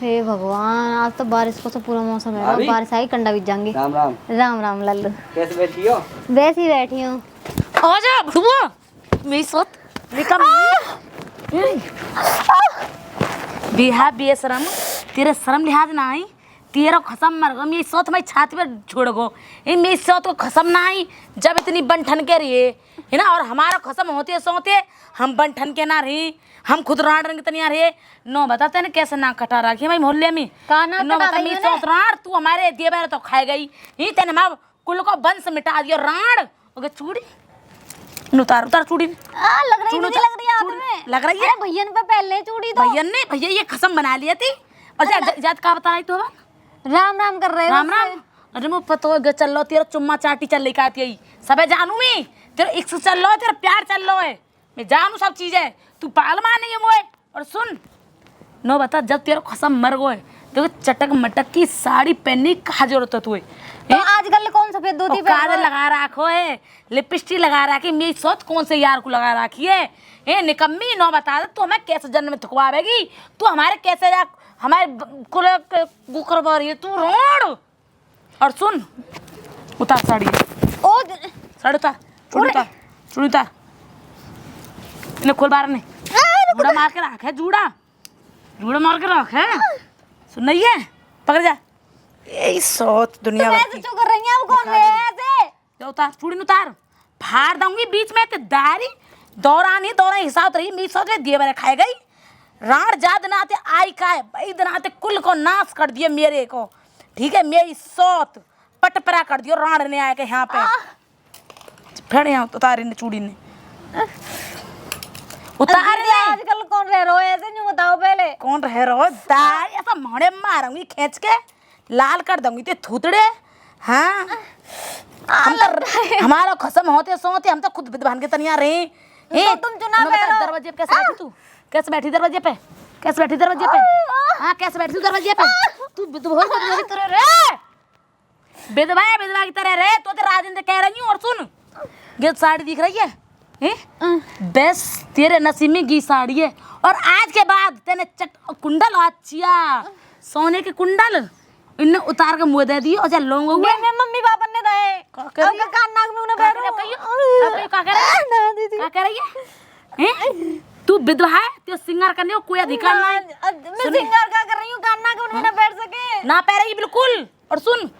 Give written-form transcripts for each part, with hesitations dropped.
हे भगवान, आज तो बारिश को तो पूरा मौसम है। बारिश आई कंडा बीत जाएंगे। राम राम। राम राम लल्लू। कैसे बैठी हो? वैसे ही बैठी हूँ। आजा भुआ मेरी सोत निकम बिहा बेशरम तेरे शर्म लिहाज ना आई तेरा खसम मर गो मेरी सोत मैं छाती पर छोड़ गो ये मेरी सोत को खसम ना आई जब इतनी बनठन के रही है ना। और हमारा खसम होते सोते हम बनठन के ना रही हम खुद राण रंग तनिया रहे नो बताते ना कैसे ना कटा रखी भाई मोहल्ले में नो बता मेरी सोत राण तू हमारे दिए बार तो खाए गई ही तेने माँ कुल को वंश मिटा दियो राण ओके चूड़ी उतार उतार चूड़ी लग रही है हाथ में लग रही है भैया ने पहले चूड़ी तो भैया ये कसम बना लिया थी और जात का बता रही तू राम राम कर रहे राम राम। अरे मुझ पतो है चल लो तेरा चुम्मा चाटी चल रही कहती है सबे जानू मैं तेरा इश्क चल लो है तेरा प्यार चल लो है मैं जानू सब चीजें तू पागल मानेंगे मोए। और सुन नो बता जब तेरा कसम मर गो है देखो चटक मटक की साड़ी पहनने की कहा जरूरत है तुझे तो आजकल कौन सफेद धोती काजल लगा रखो है लिपस्टिक लगा रखी मेरी सोच कौन से यार को लगा रखी है ए निकम्मी नो बता दे तू हमें कैसे जन्म में थकवाएगी तू हमारे कैसे हमारे कुल गुकर रही है तू रोड। और सुन उतार साड़ी ओ साड़ी उतार चूड़ी उतार इन्हें खोल बार ने जूड़ा मार के रख है जूड़ा मार के रख है सुन नहीं है पकड़ जा यही सोच दुनिया भर की कर रही है अब कौन ले ऐसे उतार चूड़ी उतार फाड़ दूंगी बीच में दारी दौरान हिसाब रही मेरी सोच दिए मैंने खाए गई राण जाद नाते आई खाए भाई नाते कुल को नाश कर दिए मेरे को ठीक है मेरी सोत पटपरा कर दियो राण ने आए के यहाँ पे फिर यहाँ उतारी ने चूड़ी ने उतार दे। आजकल कौन रह रहा है ऐसे नहीं बताओ पहले कौन रह रहा है दारी ऐसा मोड़े मारूंगी खींच के लाल कर दूंगी ते थूतड़े। हाँ हम तो हमारा खसम होते सोते हम तो खुद विद्वान के तनिया रहे तो तुम चुनाव दरवाजे पे कैसे बैठी तू कैसे बैठी दरवाजे पे हाँ कैसे बैठी तू दरवाजे पे तू विधवा की तरह रे विधवा की तरह रे तो राजेंद्र कह रही हूँ। और सुन ये साड़ी दिख रही है बस तेरे नसीब में गी साड़ी है और आज के बाद तेने कुंडल अच्छिया सोने के कुंडल इन्हें उतार के मुँह दे दिए और जा लोगों को मैं मम्मी पापा ने दाए अब कान नाक में उन्हें बैठो क्या कह रही है तू विधवा है तो सिंगार करने को कोई अधिकार नहीं। मैं सिंगार क्या कर रही हूँ कान नाक में उन्हें बैठ सके ना पै रही बिल्कुल। और सुन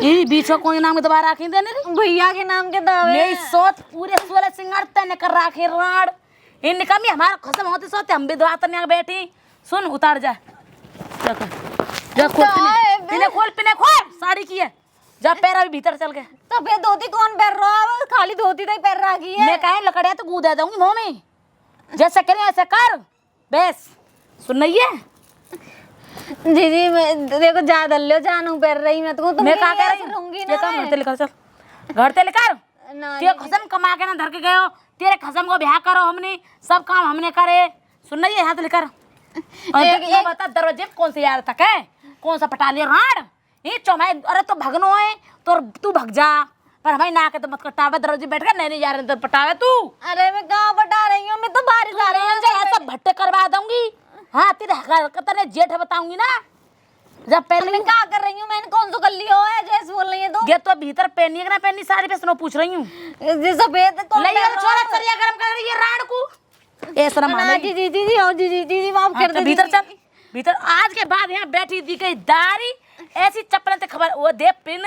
ये बीच में कोई नाम के दबा रखी देने भैया के नाम के दावे मेरी सोच पूरे 16 सिंगार तने कर रखे राड इन निकमी हमारा खत्म होते सोते हम विधवा तने बैठी। सुन उतार जा जा खोल खोल साड़ी की है जा पैर अभी भीतर चल गए तो फिर धोती कौन पहन रहा है खाली धोती तो ही पहन रखी है। मैं कहे लकड़िया तो गूद दे दूंगी मुंह में जैसे करे ऐसे कर बस सुन नहीं है जी मैं देखो ज्यादा लो जानू पहन रही मैं तो मैं कहा कह रही रहूंगी ना घर ते लेकर चल घर ते लेकर तेरे खसम कमा के ना धर के गए हो तेरे खसम को ब्याह करो हमने सब काम हमने करे सुन नहीं है हाथ लेकर और बता दरवाजे कौन से यार तक है कौन सा पटा लिया राड ये चौमाई अरे तो भगनो है तो तू भग जा पर हमारी ना के तो मत कटावे दरवाजे बैठ कर नहीं यार अंदर पटावे तू। अरे मैं कहाँ पटा रही हूँ मैं तो बारिश आ रही हूँ ऐसा भट्टे करवा दूंगी। हाँ तेरे हरकत ने जेठ बताऊंगी ना जब पहले मैं क्या कर रही हूँ मैंने कौन सा कर लिया है जैसे बोल रही है तो ये तो भीतर पहनी है कि ना पहनी साड़ी पे सुनो पूछ रही हूँ सफेद कौन ले यार छोरा चलिया गरम कर रही है राण को ए शर्म आ जी जी जी आओ जी जी माफ कर दे भीतर चल भीतर आज के बाद यहाँ बैठी दी गई दारी ऐसी चप्पल से खबर वो दे पिन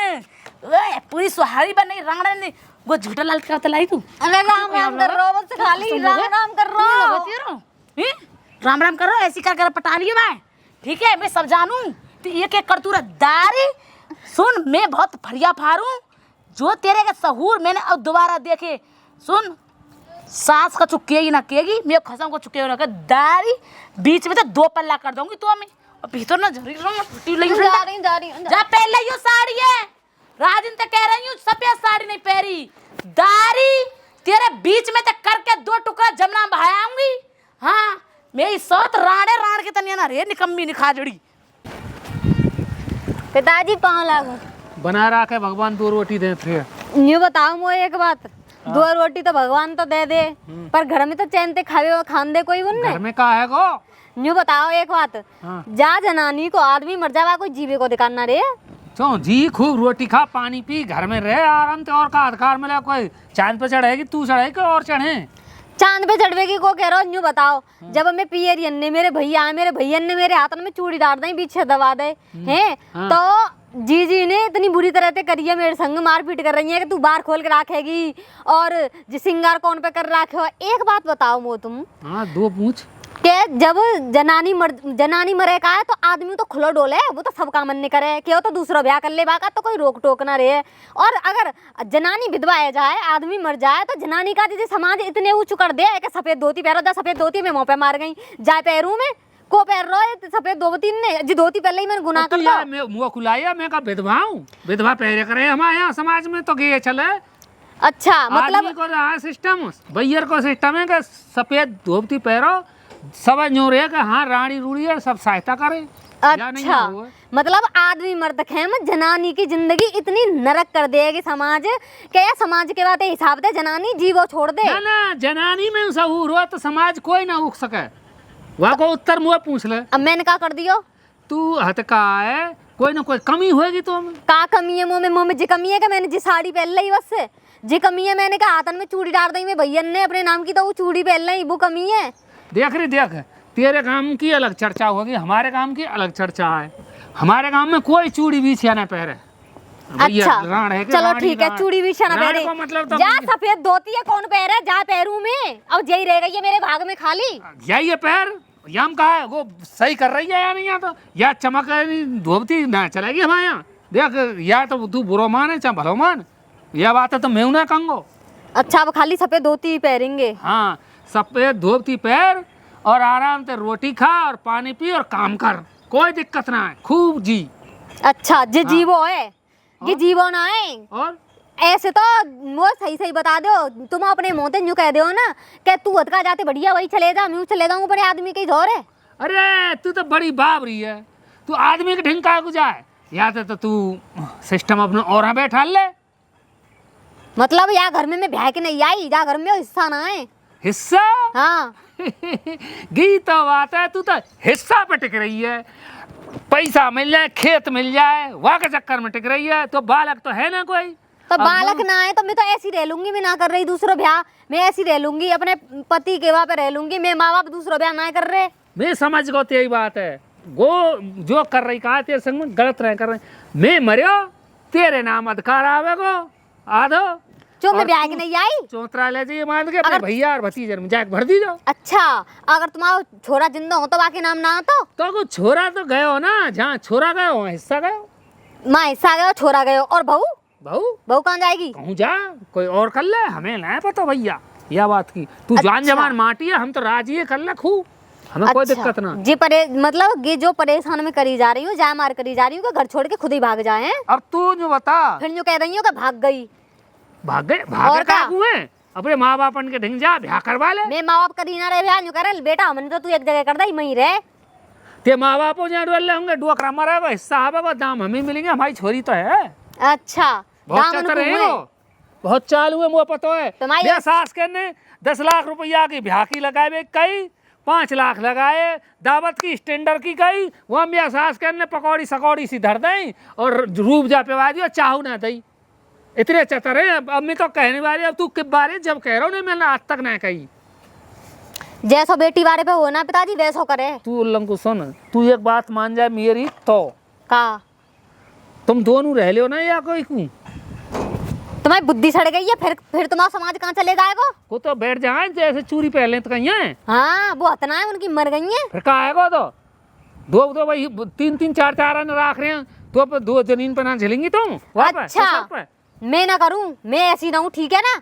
पूरी सुहारी बन गई राण ने वो झूठा लाल का तलाई तू। अरे राम राम कर रहा बस खाली राम राम कर रहा राम राम करो ऐसी कर पटा लियो मैं ठीक है मैं सब जानू तो एक एक कर तू दारी सुन मैं बहुत फड़िया फाड़ू जो तेरे के सहूर मैंने अब दोबारा देखे सुन सास का चुकेगी ना केगी मैं खसम को चुकेगी ना दारी बीच में तो 2 पल्ला कर दूंगी तो हमें और भीतर ना झरी जा रही जा पहले यो साड़ी है राजिन तो कह रही हूँ सफेद साड़ी नहीं पहरी दारी तेरे बीच में तो करके 2 टुकड़ा जमना बहाऊंगी। हाँ मेरी सोत राण के तनिया ना रे निकम्मी निखाजड़ी पिताजी पाँव लागू बना रखे भगवान 2 रोटी दे थे ये बताओ मुझे एक बात 2 रोटी तो भगवान तो दे दे पर घर में तो चैन ते खावे खान दे कोई उनने घर में का है गो न्यू बताओ एक बात। हाँ। जा जनानी को आदमी मर जावा कोई जीवे को दिखाना रे। तो जी खूब रोटी खा पानी पी घर में रहे आराम से और का अधिकार मिला। कोई चांद पे चढ़ेगी तू चढ़ेगी और चढ़े चांद पे चढ़वे की को कह रहा हो न्यू बताओ। जब हमें पियरियन ने मेरे भैया ने मेरे हाथ में चूड़ी डाल दी पीछे दबा दे हैं हाँ। तो जी ने इतनी बुरी तरह से करी है मेरे संग मारपीट कर रही है कि तू बार खोल के रखेगी और जी सिंगार कौन पे कर रखे हो। एक बात बताओ मो तुम हाँ दो पूछ के जब जनानी मरे का है तो आदमी तो खुलो डोले वो तो सबका मन नहीं करे कि वो तो दूसरा ब्याह कर ले बाका तो कोई रोक टोक ना रहे। और अगर जनानी विधवा है जाए आदमी मर जाए तो जनानी का जैसे समाज इतने ऊंच कर दे कि सफेद धोती पहरो जा सफेद धोती में मुँह पे मार गई जाए पैरों में को पैर रो सफेद धोती ने जी धोती पहले ही मैंने गुनाह कर दिया। मैं मुँह खुलाया मैं का विधवा हूँ विधवा पहरे करे हमारे यहाँ समाज में तो ये चले। अच्छा मतलब आदमी को रहा सिस्टम भैयर को सिस्टम है कि सफेद धोती पहरो समझ नो रहे कि हाँ रानी रूड़ी है सब सहायता करे। या नहीं अच्छा हुआ? मतलब आदमी मर्द खेम जनानी की जिंदगी इतनी नरक कर देगी समाज क्या या समाज के बात हिसाब से जनानी जीवो छोड़ दे। ना ना जनानी में सहूर हो तो समाज कोई ना उग सके। वहाँ को उत्तर मुँह पूछ ले। अब मैंने क्या कर दियो तू हत का है कोई ना कोई कमी होगी तो का कमी है मुँह में जी कमी है कि मैंने जी साड़ी पहन ली बस से जी कमी है मैंने कहा हाथन में चूड़ी डाल दी मैं भैया ने अपने नाम की तो वो चूड़ी पहन ली वो कमी है। देख रही देख तेरे काम की अलग चर्चा होगी हमारे काम की अलग चर्चा है। हमारे गांव में कोई चूड़ी बीछिया ना पहरे। भैया अच्छा राण है कि चलो रानी ठीक है राण। चूड़ी बीछिया ना राण पहरे को मतलब तो जा सफेद धोती है कौन पहरे जा पैरू में अब यही रह गई है मेरे भाग में खाली। यही है पैर यम कहा है वो सही कर रही है या नहीं या तो या चमक धोती ना चलेगी हमारे यहाँ। देख या तो तू बुरो मान है चाहे भलो मान यह बात है तो मैं ना कहूँगा। अच्छा अब खाली सफेद धोती ही पहनेंगे। हाँ सफेद धोती पैर और आराम से रोटी खा और पानी पी और काम कर कोई दिक्कत ना है खूब जी। अच्छा जी जीवो है ये जीवो ना है और ऐसे तो वो सही सही बता दो तुम अपने मुँह से यूँ कह दो ना कि तू हथका जाते बढ़िया वही चले जा मैं चले जाऊँ पर आदमी कहीं धोर है। अरे तू तो बड़ी बाबरी है तू आदमी के ढंग का जाए या तो तू सिस्टम अपने और बैठा ले। मतलब या घर में मैं ब्याह के नहीं आई जा घर में हिस्सा ना है हिस्सा हाँ गीत तो बात है तू तो हिस्सा पे टिक रही है। पैसा मिल जाए खेत मिल जाए वहाँ के चक्कर में टिक रही है तो बालक तो है ना कोई। तो अब बालक ना है तो मैं तो ऐसी रह लूंगी मैं ना कर रही दूसरा ब्याह मैं ऐसी रह लूंगी अपने पति के वहाँ पे रह लूंगी मैं माँ बाप दूसरा ब्याह ना कर रहे। मैं समझ गो यही बात है वो जो कर रही कहा तेरे संग में गलत रहे कर रहे मैं मरियो तेरे नाम अधिकार आवेगो आधो जो मैं और ब्याह तू के नहीं आई चौतरा ले जाइए मान के अपने भैया और भतीजे में जाके भर दी जाओ। अच्छा अगर तुम्हारा छोरा जिंदा हो तो बाकी नाम ना आता तो कुछ छोरा तो गए हो ना जहाँ छोरा गए हो वहाँ हिस्सा गए हो। माँ हिस्सा गयो छोरा गयो और बहू बहू बहू कहाँ जाएगी कहूँ जा कोई और कर ले हमें ना पता भैया यह बात की तू जान अच्छा। जमान माटी है हम तो राजी है कर ले खूब हमें कोई दिक्कत ना। जी मतलब ये जो परेशान में करी जा रही हूँ जा मार करी जा रही हूँ घर छोड़ के खुद ही भाग जाए अब तू जो बता फिर जो कह रही हूँ कि भाग गई भागे और भागे क्या? का हुए अपने माँ बाप के ढंग जा ब्याह करवा ले। मैं माँ बाप करी ना रहे ब्याह यूँ करे बेटा हमने तो तू एक जगह कर दे वहीं रहे। ते माँ बाप जहाँ डोल होंगे डोकरा मरेगा हिस्सा आवेगा दाम हमें मिलेंगे हमारी छोरी तो है अच्छा बहुत दामन चतर है कुएं। वो बहुत चालू है मुझे पता है। तुम्हारी मेरे सास के ने 10 लाख रुपया की ब्याह की लगाए कई 5 लाख लगाए दावत की स्टैंडर्ड की गई वहाँ मेरा सास के ने पकौड़ी सकौड़ी सी धर दी और रूप जा पे दी और चाहू ना दी इतने चतर है। अब मैं तो कहने वाली अब तू के बारे जब कह रहा हूँ मैंने आज तक ना कही जैसा बेटी बारे पे हो ना पिताजी वैसो करे। तू उल्लंघ को सुन तू एक बात मान जाए मेरी तो का तुम दोनों रह लो ना या कोई को तुम्हारी बुद्धि सड़ गई है फिर तुम्हारा समाज कहाँ चले जाएगा। वो तो बैठ जाए जैसे चूरी पहले तो कहीं है हाँ वो हतना है उनकी मर गई है फिर कहा आएगा तो दो भाई 3 4 रन राख रहे हैं तो अब 2 जमीन पर ना झेलेंगी तुम वापस अच्छा मैं ना करूँ मैं ऐसी रहूँ ठीक है ना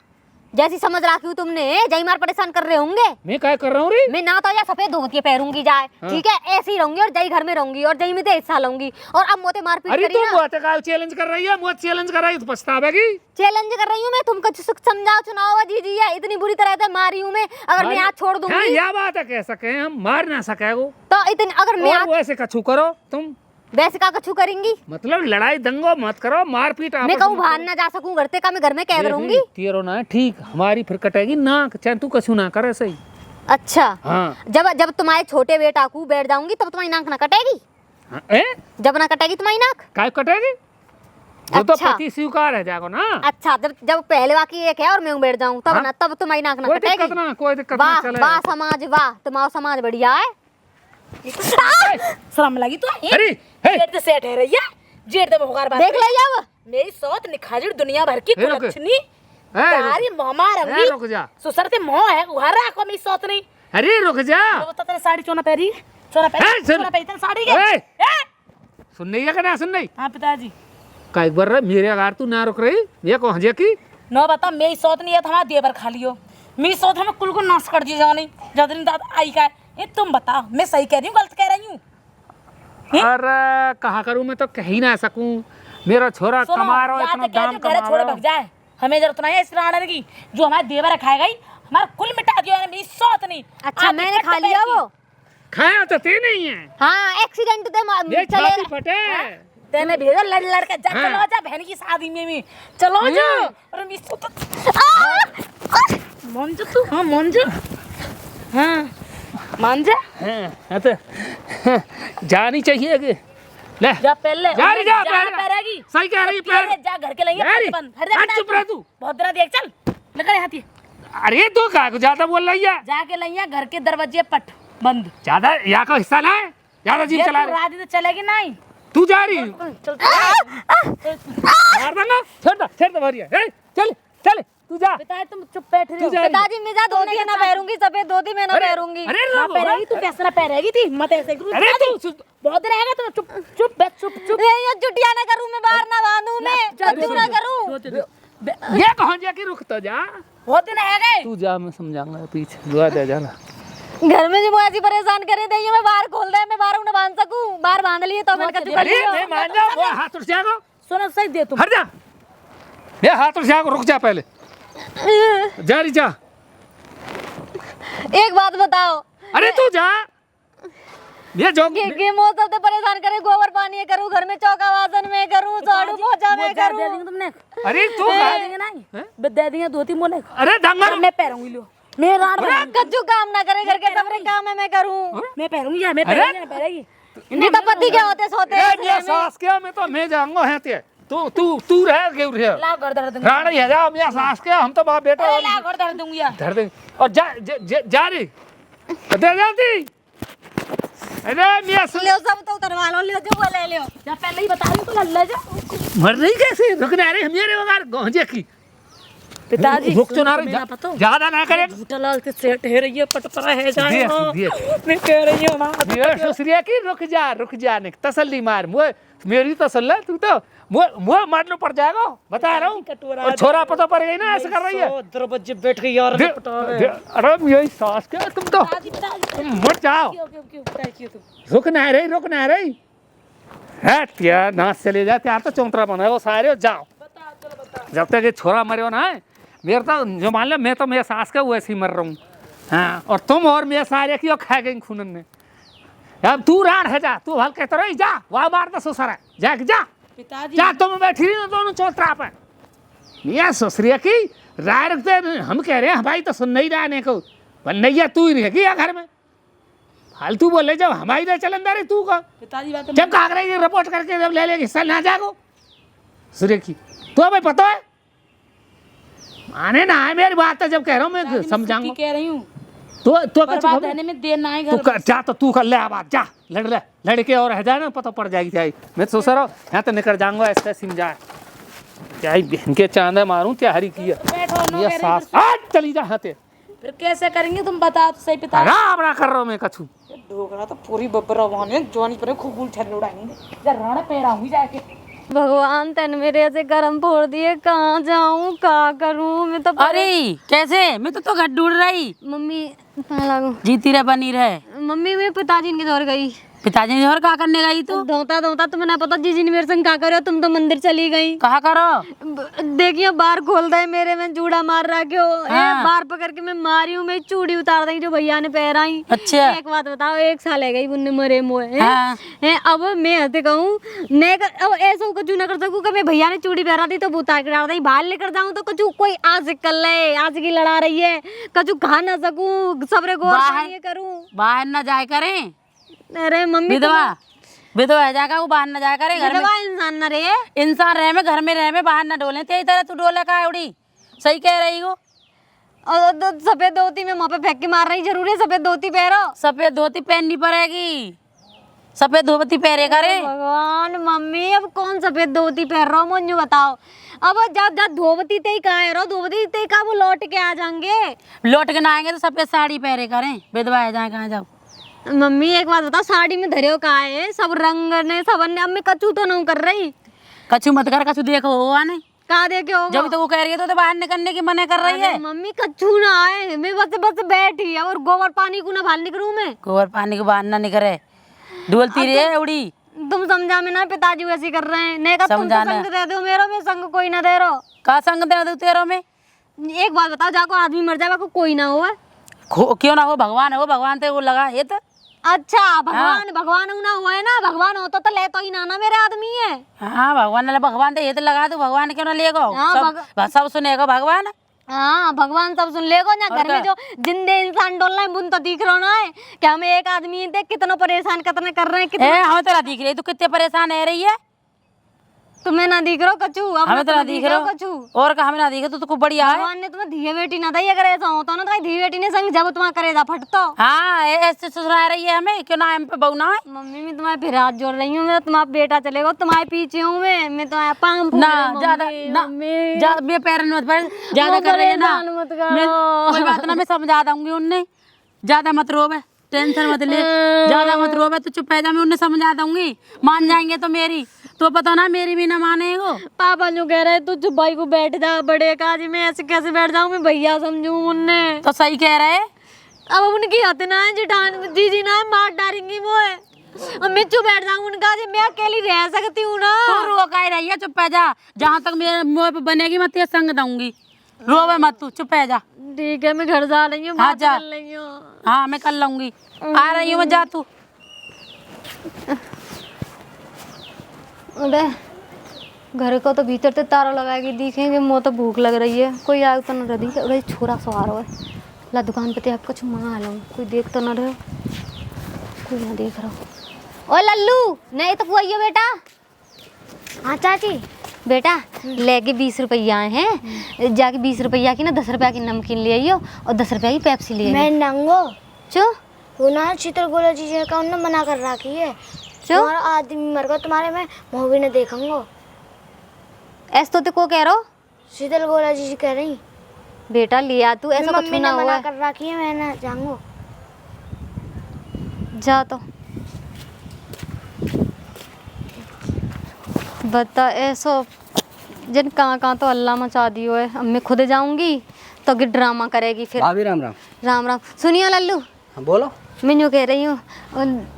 जैसी समझ रखी हूँ तुमने जय मार परेशान कर रहे होंगे। मैं क्या कर रहा हूँ रे मैं ना तो या सफेद धोती पहनूंगी जाए हाँ। ठीक है ऐसी रहूंगी और जय घर में रहूंगी और जय में तो हिस्सा लूंगी और अब मोते मारपीट अरे करी तू ना बहुत काल चैलेंज कर रही है मुझे चैलेंज कर रही है तो पछतावेगी। चैलेंज कर रही हूँ मैं तुमको समझाओ चुनाव जी जी है इतनी बुरी तरह से मारी हूँ मैं अगर मैं आज छोड़ हाँ, दूंगी यह बात है कह सके हम मार ना सके वो तो इतनी अगर मैं और आज वैसे कछु करो तुम वैसे का कछु करेंगी मतलब लड़ाई दंगो मत करो मारपीट मैं कहूँ बाहर ना जा सकूँ घर से का मैं घर में कैद रहूंगी। तेरो ना ठीक हमारी फिर कटेगी ना चाहे तू कछु ना करे सही अच्छा हाँ जब जब तुम्हारे छोटे बेटा को बैठ जाऊंगी तब तुम्हारी नाक ना कटेगी? हाँ, ए जब ना कटेगी तुम्हारी नाक? काय कटेगी? वो तो अच्छा। पति स्वीकार है जाको ना। अच्छा जब जब पहले बाकी एक है और मैं बैठ जाऊं तब हाँ? ना, तब तुम्हारी नाक ना कोई कटेगी? दिक्कत ना, कोई दिक्कत ना, वाह चले। वाह समाज, वाह तुम्हारा समाज बढ़िया है। शर्म लगी तो अरे हे जेठ सेट है रही है, जेठ दे भोगार बात देख ले अब मेरी सोत निखाजड़ दुनिया भर की हे रुक। कुलच्छनी ए, तारी मामा ए, रंगी रुक जा। सुसर ते मोह है उहर रखो मेरी सोत नहीं। अरे रुक जा। वो तो तेरे साड़ी चोना पहरी, चोना ए, पहरी, सुन। चोना पहरी तेरे साड़ी ए। के। सुन नहीं है कि ना सुन नहीं? हाँ पिताजी का एक बार मेरे अगार तू ना रुक रही ये को हजे की नो बता मेरी सोत नहीं है तो हमारा देवर खा लियो, मेरी सोत हमें कुल को नाश कर दिया जानी जब दिन दादा आई का ये तुम बताओ मैं सही कह रही हूँ गलत कह रही हूँ? अरे कहा करूं मैं तो कह ही ना सकूं। मेरा छोरा सुनो, कमा रहा या इतना तो कह दाम दो घर कमा छोड़ रहा भग जाए, हमें जरूरत नहीं है इस राणन की जो हमारे देवर खाएगा ही हमारा कुल मिटा दिया है, मेरी सोत नहीं। अच्छा आप मैंने इकट्ठे खा लिया बैठी। वो। खाया तो ते नहीं है हाँ एक्सीडेंट ये चले छाती फटे। तेने भेजा लड़ लड़ के जा हाँ। चलो जा बहन की शादी में भी चलो जा हाँ। और मेरी सोत मान जा तू, हाँ मान जा, हाँ मान जा, हाँ तो जानी चाहिए कि ले जा पहले जा रही जा पैरेगी सही कह रही पैर जा घर के लेंगे जा रही। बंद हट जा हट चुप रह तू। बहुत देर देख चल लगा हाथी अरे तू का को ज्यादा बोल रही है? जाके लेंगे घर के दरवाजे पट बंद। ज्यादा यहाँ का हिस्सा ना है, ज्यादा जीप ये चला तू रही। रात दिन चलेगी नहीं तू जा रही चल मार देना छेड़ दे भरिया ए, चल चल तू जा। पिताजी तुम चुप बैठ रहे तू हो जा रही। पिताजी मैं जा धोती है ना पहनूंगी, सफेद धोती मैं ना अरे पहनूंगी। अरे ना रुक। पहनेगी तू कैसे ना पहनेगी थी मत ऐसे करो। अरे पिताजी, तू बहुत देर आएगा तुम चुप चुप बैठ चुप चुप ये चुटिया ना करूं मैं, बाहर ना बांधूं मैं, कद्दू ना करूं। ये कहाँ जाके रुक तो जा। बहुत दिन आएगा तू जा मैं समझाऊंगा पीछे दुआ दे जाना। घर में जो मुझे ऐसी परेशान करे दे, मैं बाहर खोल दे, मैं बाहर ना बांध सकूं, बाहर बांध लिए तो मैंने कद्दू कर अरे लिया। मैं मान जा वो हाथ उठ जाएगा। सुनो सही दे तुम हट जा ये हाथ उठ जाएगा, रुक जा पहले जा रही जा। एक बात बताओ अरे तू जा ये जो कि मौसम से परेशान करे, गोबर पानी करूं, घर में चौका वासन में करूं, झाड़ू पोछा में दे करूं। देंगे तुमने अरे तू दे देंगे नहीं दे देंगे धोती मोने अरे दंगा मैं पहनूंगी लो मैं रात भर कच्चू काम ना करे, घर के सबरे काम है मैं करूं। मैं पहनूंगी या मैं अरे! पहनूंगी ना पहनेगी नहीं तो पति क्या होते सोते हैं ये सास क्या मैं तो मैं जाऊंगा है ते तू रह क्यों रह ला घर दर्द दूंगी रानी है जा मैं सास क्या हम तो बाप बेटा अरे ला घर दर्द दूंगी यार धर दे और जा रही दे जाती। अरे मैं ले सब तो उतरवा लो, ले जो वो ले लो। या पहले ही बता रही तो ले जा मर रही कैसे रुकना रे मेरे वगार गंजे की पिताजी रुक तो ना रे मेरा पता ज्यादा ना करे। झूठा लाल के सेट है रही है पटपरा है जाए दिए मैं कह रही हूं मां ये सुसरिया की रुक जा ने तसल्ली मार मुझे मेरी तसल्ला तू तो मुझे मारना पड़ जाएगा बता रहा हूँ। और छोरा पता पड़ गई ना ऐसे कर रही है। दरवाजे बैठ गई यार अरे यही सास क्या तुम तो तुम मर जाओ। रुक ना रही है त्या नाच चले जा त्यार तो चौंतरा बना वो सारे जाओ जब तक ये छोरा मरे हो ना है मेरे तो जो मान लो मैं तो मेरे सास का वैसे ही मर रहा हूँ। हाँ और तुम और मेरे सारे की खा गई खूनन में। अब तू रान है जा तू हल कहते रही जा वहाँ मार दो ससुर है जा पिताजी जा तुम बैठी रही ना दोनों चौतरा पर मियाँ ससुरिया की राय रखते हम कह रहे हैं हमारी तो सुन नहीं रहा को बनैया तू ही रहेगी या घर में फालतू बोले जब हमारी ना चलंदा रही तू का पिताजी बात जब कागरे रिपोर्ट करके जब ले लेगी हिस्सा ना जागो सूर्य की तो हमें पता है माने ना है मेरी बात है जब कह रहा हूँ मैं समझाऊंगा कह रही हूँ तो बर्बाद रहने में देर ना है तू घर कर जा तो तू कर ले आवाज जा लड़के और रह जाए ना पता पड़ जाएगी क्या मैं सोच रहा हूँ यहाँ तो निकल जाऊंगा ऐसे सिम जाए क्या बहन के चांदे मारूं क्या हरी की बैठो नो ये कह रही सास आज चली जा हाथे फिर कैसे करेंगे तुम बताओ तो सही पिताजी राम कर रहा हूँ मैं कछु ढोकरा तो पूरी बब्बरा वहां जवानी पर खूब गुल छर उड़ाएंगे जरा राणा पैराऊंगी जाके भगवान तन मेरे ऐसे कर्म फोड़ दिए, कहाँ जाऊँ का करूँ मैं तो। अरे कैसे मैं तो घर ढूंढ रही मम्मी कहाँ लागू जीती रहे बनी रहे मम्मी मैं पिताजी इनके दौर गई पिताजी ने और क्या करने गई तू? धोता धोता तुम्हें ना पता जीजी ने मेरे संग क्या करो, तुम तो मंदिर चली गई। कहा करो? देखिए बार खोल दे मेरे में चूड़ा मार रहा क्यों? हाँ। बार पकड़ के मैं मारी हूँ, मैं चूड़ी उतार दी जो भैया ने पहराई। अच्छा। एक बात बताओ, 1 साल है गई बुन्ने मरे मोए हाँ। अब मैं हते कहूँ अब ऐसा कुछ ना कर सकूँ कि मैं भैया ने चूड़ी पहरा दी तो वो उतार के डाल दी, बाहर लेकर जाऊँ तो कुछ कोई आज कर ले, आज की लड़ा रही है, कुछ खा ना सकूँ, सबरे गोर ये करूँ, बाहर न जाए करें। अरे मम्मी विधवा विधवा जाएगा वो बाहर न जाया करे, घर में विधवा इंसान ना रहे। इंसान रहे में घर में रहे में बाहर न डोले, तेरी तरह तू डोले का उड़ी। सही कह रही हो। और सफेद धोती में वहाँ पे फेंक के मार रही, जरूरी है सफेद धोती पहनो? सफेद धोती पहननी पड़ेगी, सफेद धोती पहने करे। भगवान मम्मी अब कौन सफेद धोती पहन रहा हो मुझे बताओ। अब जब जब धोती ते ही कहा है रो, धोती ते का वो लौट के आ जाएंगे, लौट के ना आएंगे तो सफेद साड़ी पहने करें, विधवा है जाए कहाँ जाओ। मम्मी एक बात बताओ, साड़ी में धरे हो कहा है, सब रंग ने सब अन्य, अब मैं कचू तो नहीं कर रही। कछु मत कर, कछु देखो हुआ नहीं, कहा देखे हो जब तो वो कह रही है तो बाहर निकलने की मना कर रही है। मम्मी कच्चू ना आए, मैं बस बस बैठी और गोबर पानी को ना बाहर निकलूं मैं। गोबर पानी को बाहर ना निकले, डोलती रहे उड़ी। तुम समझा में ना, पिताजी वैसे कर रहे हैं, नहीं का तुम तो संग दे दो मेरो, में संग कोई ना दे रहो। का संग दे दो तेरो में? एक बात बताओ, जाको आदमी मर जाए को कोई ना हो? क्यों ना हो, भगवान हो, भगवान ते वो लगा है तो। अच्छा भगवान भगवान ना हुआ है ना, भगवान होता तो ले तो ही ना मेरे आदमी है। हाँ भगवान ये तो लगा दो, भगवान क्यों ना लेगो? सब सुनेगा भगवान। हाँ भगवान सब सुन लेगो ना। घर में जो जिंदे इंसान डोल रहा है बुन तो दिख रहा ना है कि हमें एक आदमी थे कितना परेशान कितने कर रहे हैं, कितने हमें तो दिख रही, तू कितने परेशान है रही है। तुम्हें ना दिख रहो कचू, हमें तो ना दिख रहा कचू, और का हमें ना दिखे तो खूब बढ़िया है। भगवान ने तुम्हें धिये बेटी ना दी, अगर ऐसा होता ना तो धिये बेटी ने संग जब तुम्हारा करेजा फटतो। हाँ ऐसे ससुरा रही है हमें, क्यों ना हम पे बहू ना है। मम्मी मैं तुम्हारे फिर हाथ जोड़ रही हूँ, मैं तुम्हारा बेटा चलेगा तुम्हारे पीछे हूँ, मैं तुम्हारे पाँव ना ज्यादा ना मैं पैर मत पर ज्यादा कर रही है ना, कोई बात ना, मैं समझा दूंगी उन्हें, ज्यादा मत रोवे, टेंशन मत ले, ज्यादा मत रोवे, तो चुप है, मैं उन्हें समझा दूंगी, मान जाएंगे तो मेरी तो पता ना मेरी भी ना मानेगो। पापा जो कह रहे तू चुप भाई को बैठ जा, बड़े का जी मैं ऐसे कैसे बैठ जाऊँ, मैं भैया समझूं उनने तो सही कह रहे। अब उनकी हथे ना है जिठान जीजी ना है, मार डालेंगी वो है, अब मैं चुप बैठ जाऊँ उनका जी, मैं अकेली रह सकती हूँ ना। तो रोका ही रही है, चुप है जा, जहाँ तक मेरे मुँह पे बनेगी मैं तेरे संग दूंगी, रोवे मत तू, चुप है जा। ठीक है मैं घर जा रही हूँ, हाँ जा, हाँ मैं कर लूंगी, आ रही हूँ मैं, जा तू। अरे घर को तो भीतर से तारा लगाएगी, दिखेंगे मुँह तो भूख लग रही है, कोई आग तो न रही है, छोरा सो आ रहा है, ला दुकान पे आप कुछ मंगा लो, कोई देख तो न रहे, कोई ना देख रहा। ओ लल्लू नहीं तो कोई बेटा। हाँ चाची। बेटा लेके 20 रुपया हैं, जाके 20 रुपया की ना 10 रुपया की नमकीन ले आइयो और 10 रुपया की पेप्सी ले आइयो। मैं नंगो चो वो ना शीतल गोला जी का उन्होंने मना कर रखी है, तुम्हारा आदमी मर गया, तुम्हारे मैं मूवी ने देखूंगा। ऐसा तो को कह रहा हो? शीतल गोला जी कह रही बेटा लिया तू, ऐसा कुछ ना हुआ, मना कर रखी है, मैं ना जाऊंगा। जा तो बता, ऐसा जन कहाँ तो अल्लाह मचा दियो है, अब मैं खुद जाऊंगी तो कि ड्रामा करेगी फिर। भाभी राम राम। राम राम। सुनियो लल्लू, हाँ बोलो। मैं यूँ कह रही हूँ,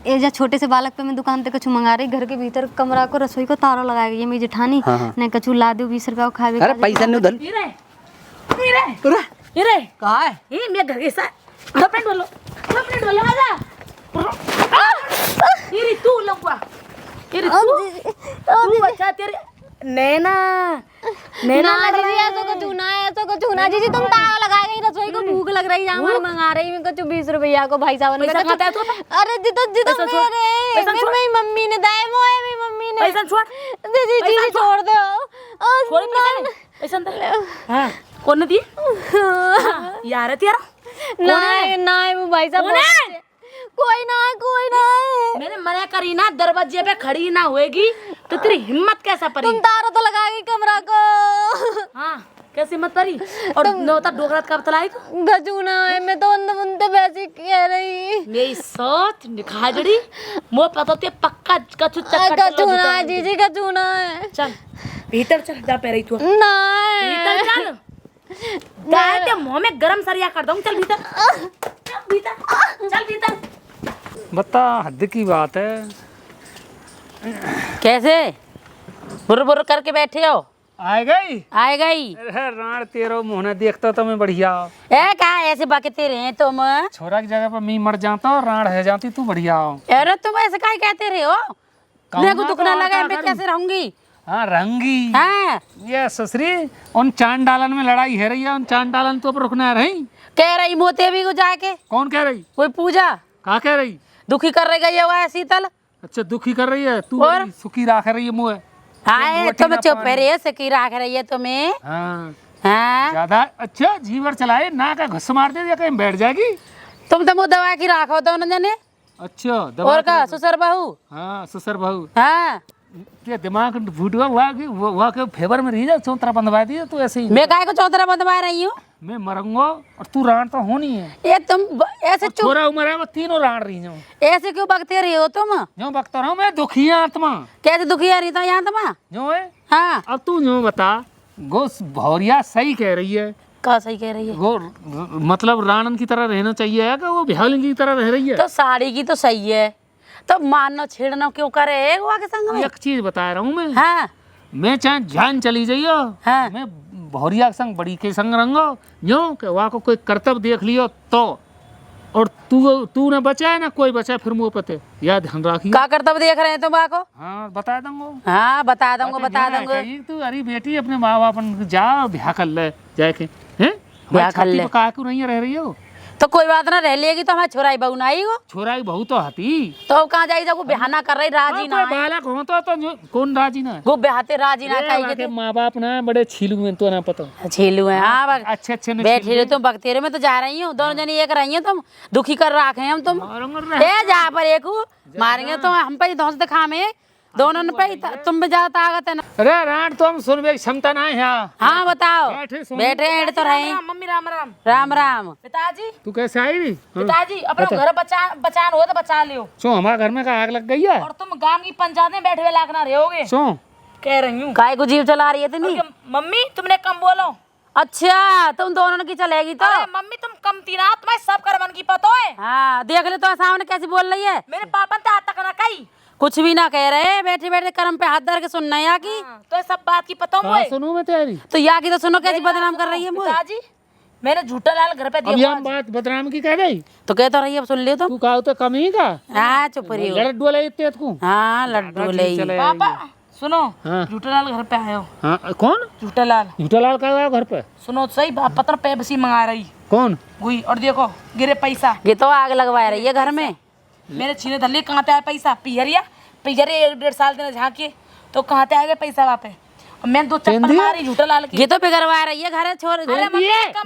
ये जो छोटे से बालक पे मैं दुकान पे कछु मंगा रही, घर के भीतर कमरा को रसोई को तारा लगा गई है मेरी जेठानी। हाँ। नहीं कछु ला दो 20 रुपया खावे। अरे पैसा नहीं उधर। कहाँ है? ये मैं घर के साथ कपड़े डोलो आजा। ये तू लगवा, ये तू बच्चा तेरे नैना कछु ना जीजी, तुम ताला लगा गई रसोई को, भूख लग रही है, मंगा रही मैं कछु 20 रुपया को, भाई साहब ने पैसा खाता है तू? अरे जितो मेरे मेरी मम्मी ने दाए मोए, मेरी मम्मी ने पैसा छोड़, जी छोड़ दो, छोड़ पैसा अंदर। हाँ कौन दी यार है तेरा? ना वो भाई साहब कोई ना है। मैंने मना करी ना, दरवाजे पे खड़ी ना होएगी तो तेरी हिम्मत कैसा पड़ी? तुम तारा तो लगा गई कमरा को। हाँ कैसे हिम्मत पड़ी? और नौता डोगरात कब तलाई को गजूना है, मैं तो अंदर मुंते वैसे कह रही मेरी सोच निखाजड़ी मुंह पता ते पक्का कछु चक्कर गजूना है जीजी, गजूना है। चल भीतर चल, जा पे रही तू ना भीतर चल, गाय ते मुंह में गरम सरिया कर दूं, चल भीतर चल भीतर। बता हद की बात है। कैसे बुर बुर करके बैठे हो? आए गई आए गई। अरे राण तेरो मुँह देखता तो मैं बढ़िया। ए क्या ऐसे बकते रहे तुम? छोरा की जगह पर मैं मर जाता और राण रह जाती तू बढ़िया। अरे तुम ऐसे क्या कहते रहे हो? मेरे को दुख ना लगा, मैं कैसे रहूंगी? हाँ रंगी। हाँ ये ससुरी उन चांद डालन में लड़ाई है रही है, उन चांद डालन तो पर रुकना रही। कह रही मोते भी को जाके। कौन कह रही? कोई पूजा कहाँ कह रही? दुखी कर रही गई है शीतल। अच्छा दुखी कर रही है तू, और? बड़ी सुखी राख रही है मुँह। हाँ तुम चुप रहे, सकी राख रही है तुम्हें। हाँ हाँ ज्यादा अच्छा जीवर चलाए ना का घुस मार दे या कहीं बैठ जाएगी। तुम तो मुँह दबा के राखो दोनों जने। अच्छा और का ससुर बहू। हाँ ससुर बहू हाँ ये दिमाग फूटवा हुआ के फेवर में रही जा, चौतरा बंधवा दिया तू ऐसे ही। मैं काय को चौतरा बंधवा रही हूँ? मैं मरूंगा और तू राण तो होनी है। ये तुम ऐसे चुप छोरा उम्र है वो तीनों राण रही हूँ। ऐसे क्यों बकते रही हो तुम? जो बकता रहा हूँ मैं दुखी आत्मा। कैसे दुखी आ रही था यहाँ तुम? जो है हाँ अब तू जो बता। गो भौरिया सही कह रही है। क्या सही कह रही है? वो मतलब राणन की तरह रहना चाहिए है कि वो बिहालिन की तरह रह रही है? तो साड़ी की तो सही है, तो मारना छेड़ना क्यों करे वो के संग में? एक चीज बता रहा हूँ मैं। हाँ मैं चाहे जान चली जाइयो, हाँ। मैं भौरिया के संग बड़ी के संग रंगो जो कि वहाँ को कोई कर्तव्य देख लियो तो। और तू न बचाए ना कोई बचाए फिर मुँह पते याद ध्यान रखिए। क्या करतब देख रहे हैं तुम को? हाँ बता दूंगा। हाँ बता दूंगा। तू अरे बेटी अपने माँ बाप जा ब्याह कर ले जाके हैं। ब्याह कर ले। कहा क्यों नहीं रह रही हो? तो कोई बात ना, रह लेगी तो हमारी छोराई बहू ना आई हो। छोरा की बहू तो हती तो अब कहाँ जाएगी जब वो बहाना कर रही राजी ना आए? बालक हो तो कौन राजी ना? वो ब्याहते राजी ना खाई माँ बाप ना बड़े छीलू में तो ना पता। छीलू है। हाँ बग अच्छे अच्छे बैठे रहे तुम बकतेरे में तो जा रही हूँ, दोनों जनी एक रही हो तुम, दुखी कर रखे हैं हम तुम। ए जा पर एक मारेंगे तो हम पे धौंस दिखा में दोनों ने पे तुम में ज्यादा ताकत है ना। अरे राण तो हम सुनने की क्षमता ना है यहाँ। हाँ बताओ। बैठे बैठे एड तो रहे। मम्मी राम राम। राम राम। पिताजी तू कैसे आई री? पिताजी अपना घर बचान हो तो बचा लियो। सो हमारे घर में का आग लग गई है और तुम गांव की पंचायत में बैठे हुए लागना रहोगे। सो कह रही हूँ काय को जीव चला रही है इतनी? मम्मी तुमने कम बोलो। अच्छा तुम दोनों की चलेगी तो? अरे मम्मी तुम कम तीना तुम्हें सब करवन की पतो है। हाँ देख ले तो सामने कैसी बोल रही है। मेरे पापन तो हाथ तक ना कही कुछ भी ना कह रहे, बैठे बैठे कर्म पे हाथ धर के सुनना या की। तो सब बात की पतो हाँ मुझे। सुनू मैं तेरी। तो या की तो सुनो कैसी बदनाम कर रही है मुझे। पिताजी मैंने झूठा लाल घर पे अब दिया। यहाँ बात बदनाम की कह रही। तो कहता रही अब सुन लियो तुम। तू कहा तो कम ही का हाँ चुप रही हो। लड़त डोले इतने तू। हाँ लड्डू ले। पापा सुनो, हाँ। झूठा लाल घर पे आयो। हाँ कौन? झूठा लाल झूठा लाल का आया घर पे? सुनो सही पत्र पेप्सी मंगा रही कौन? गुई। और देखो गिरे पैसा ये तो आग लगवा रही है घर में। मेरे छीने धल्ले कहाँ पे आया पैसा? पिहरिया 1.5 साल दिन झांके तो कहाँ पे आ गया पैसा वहाँ पे। और मैंने 2 चप्पल मारी झूठा लाल की। ये तो बिगड़वा रही है घर छोड़।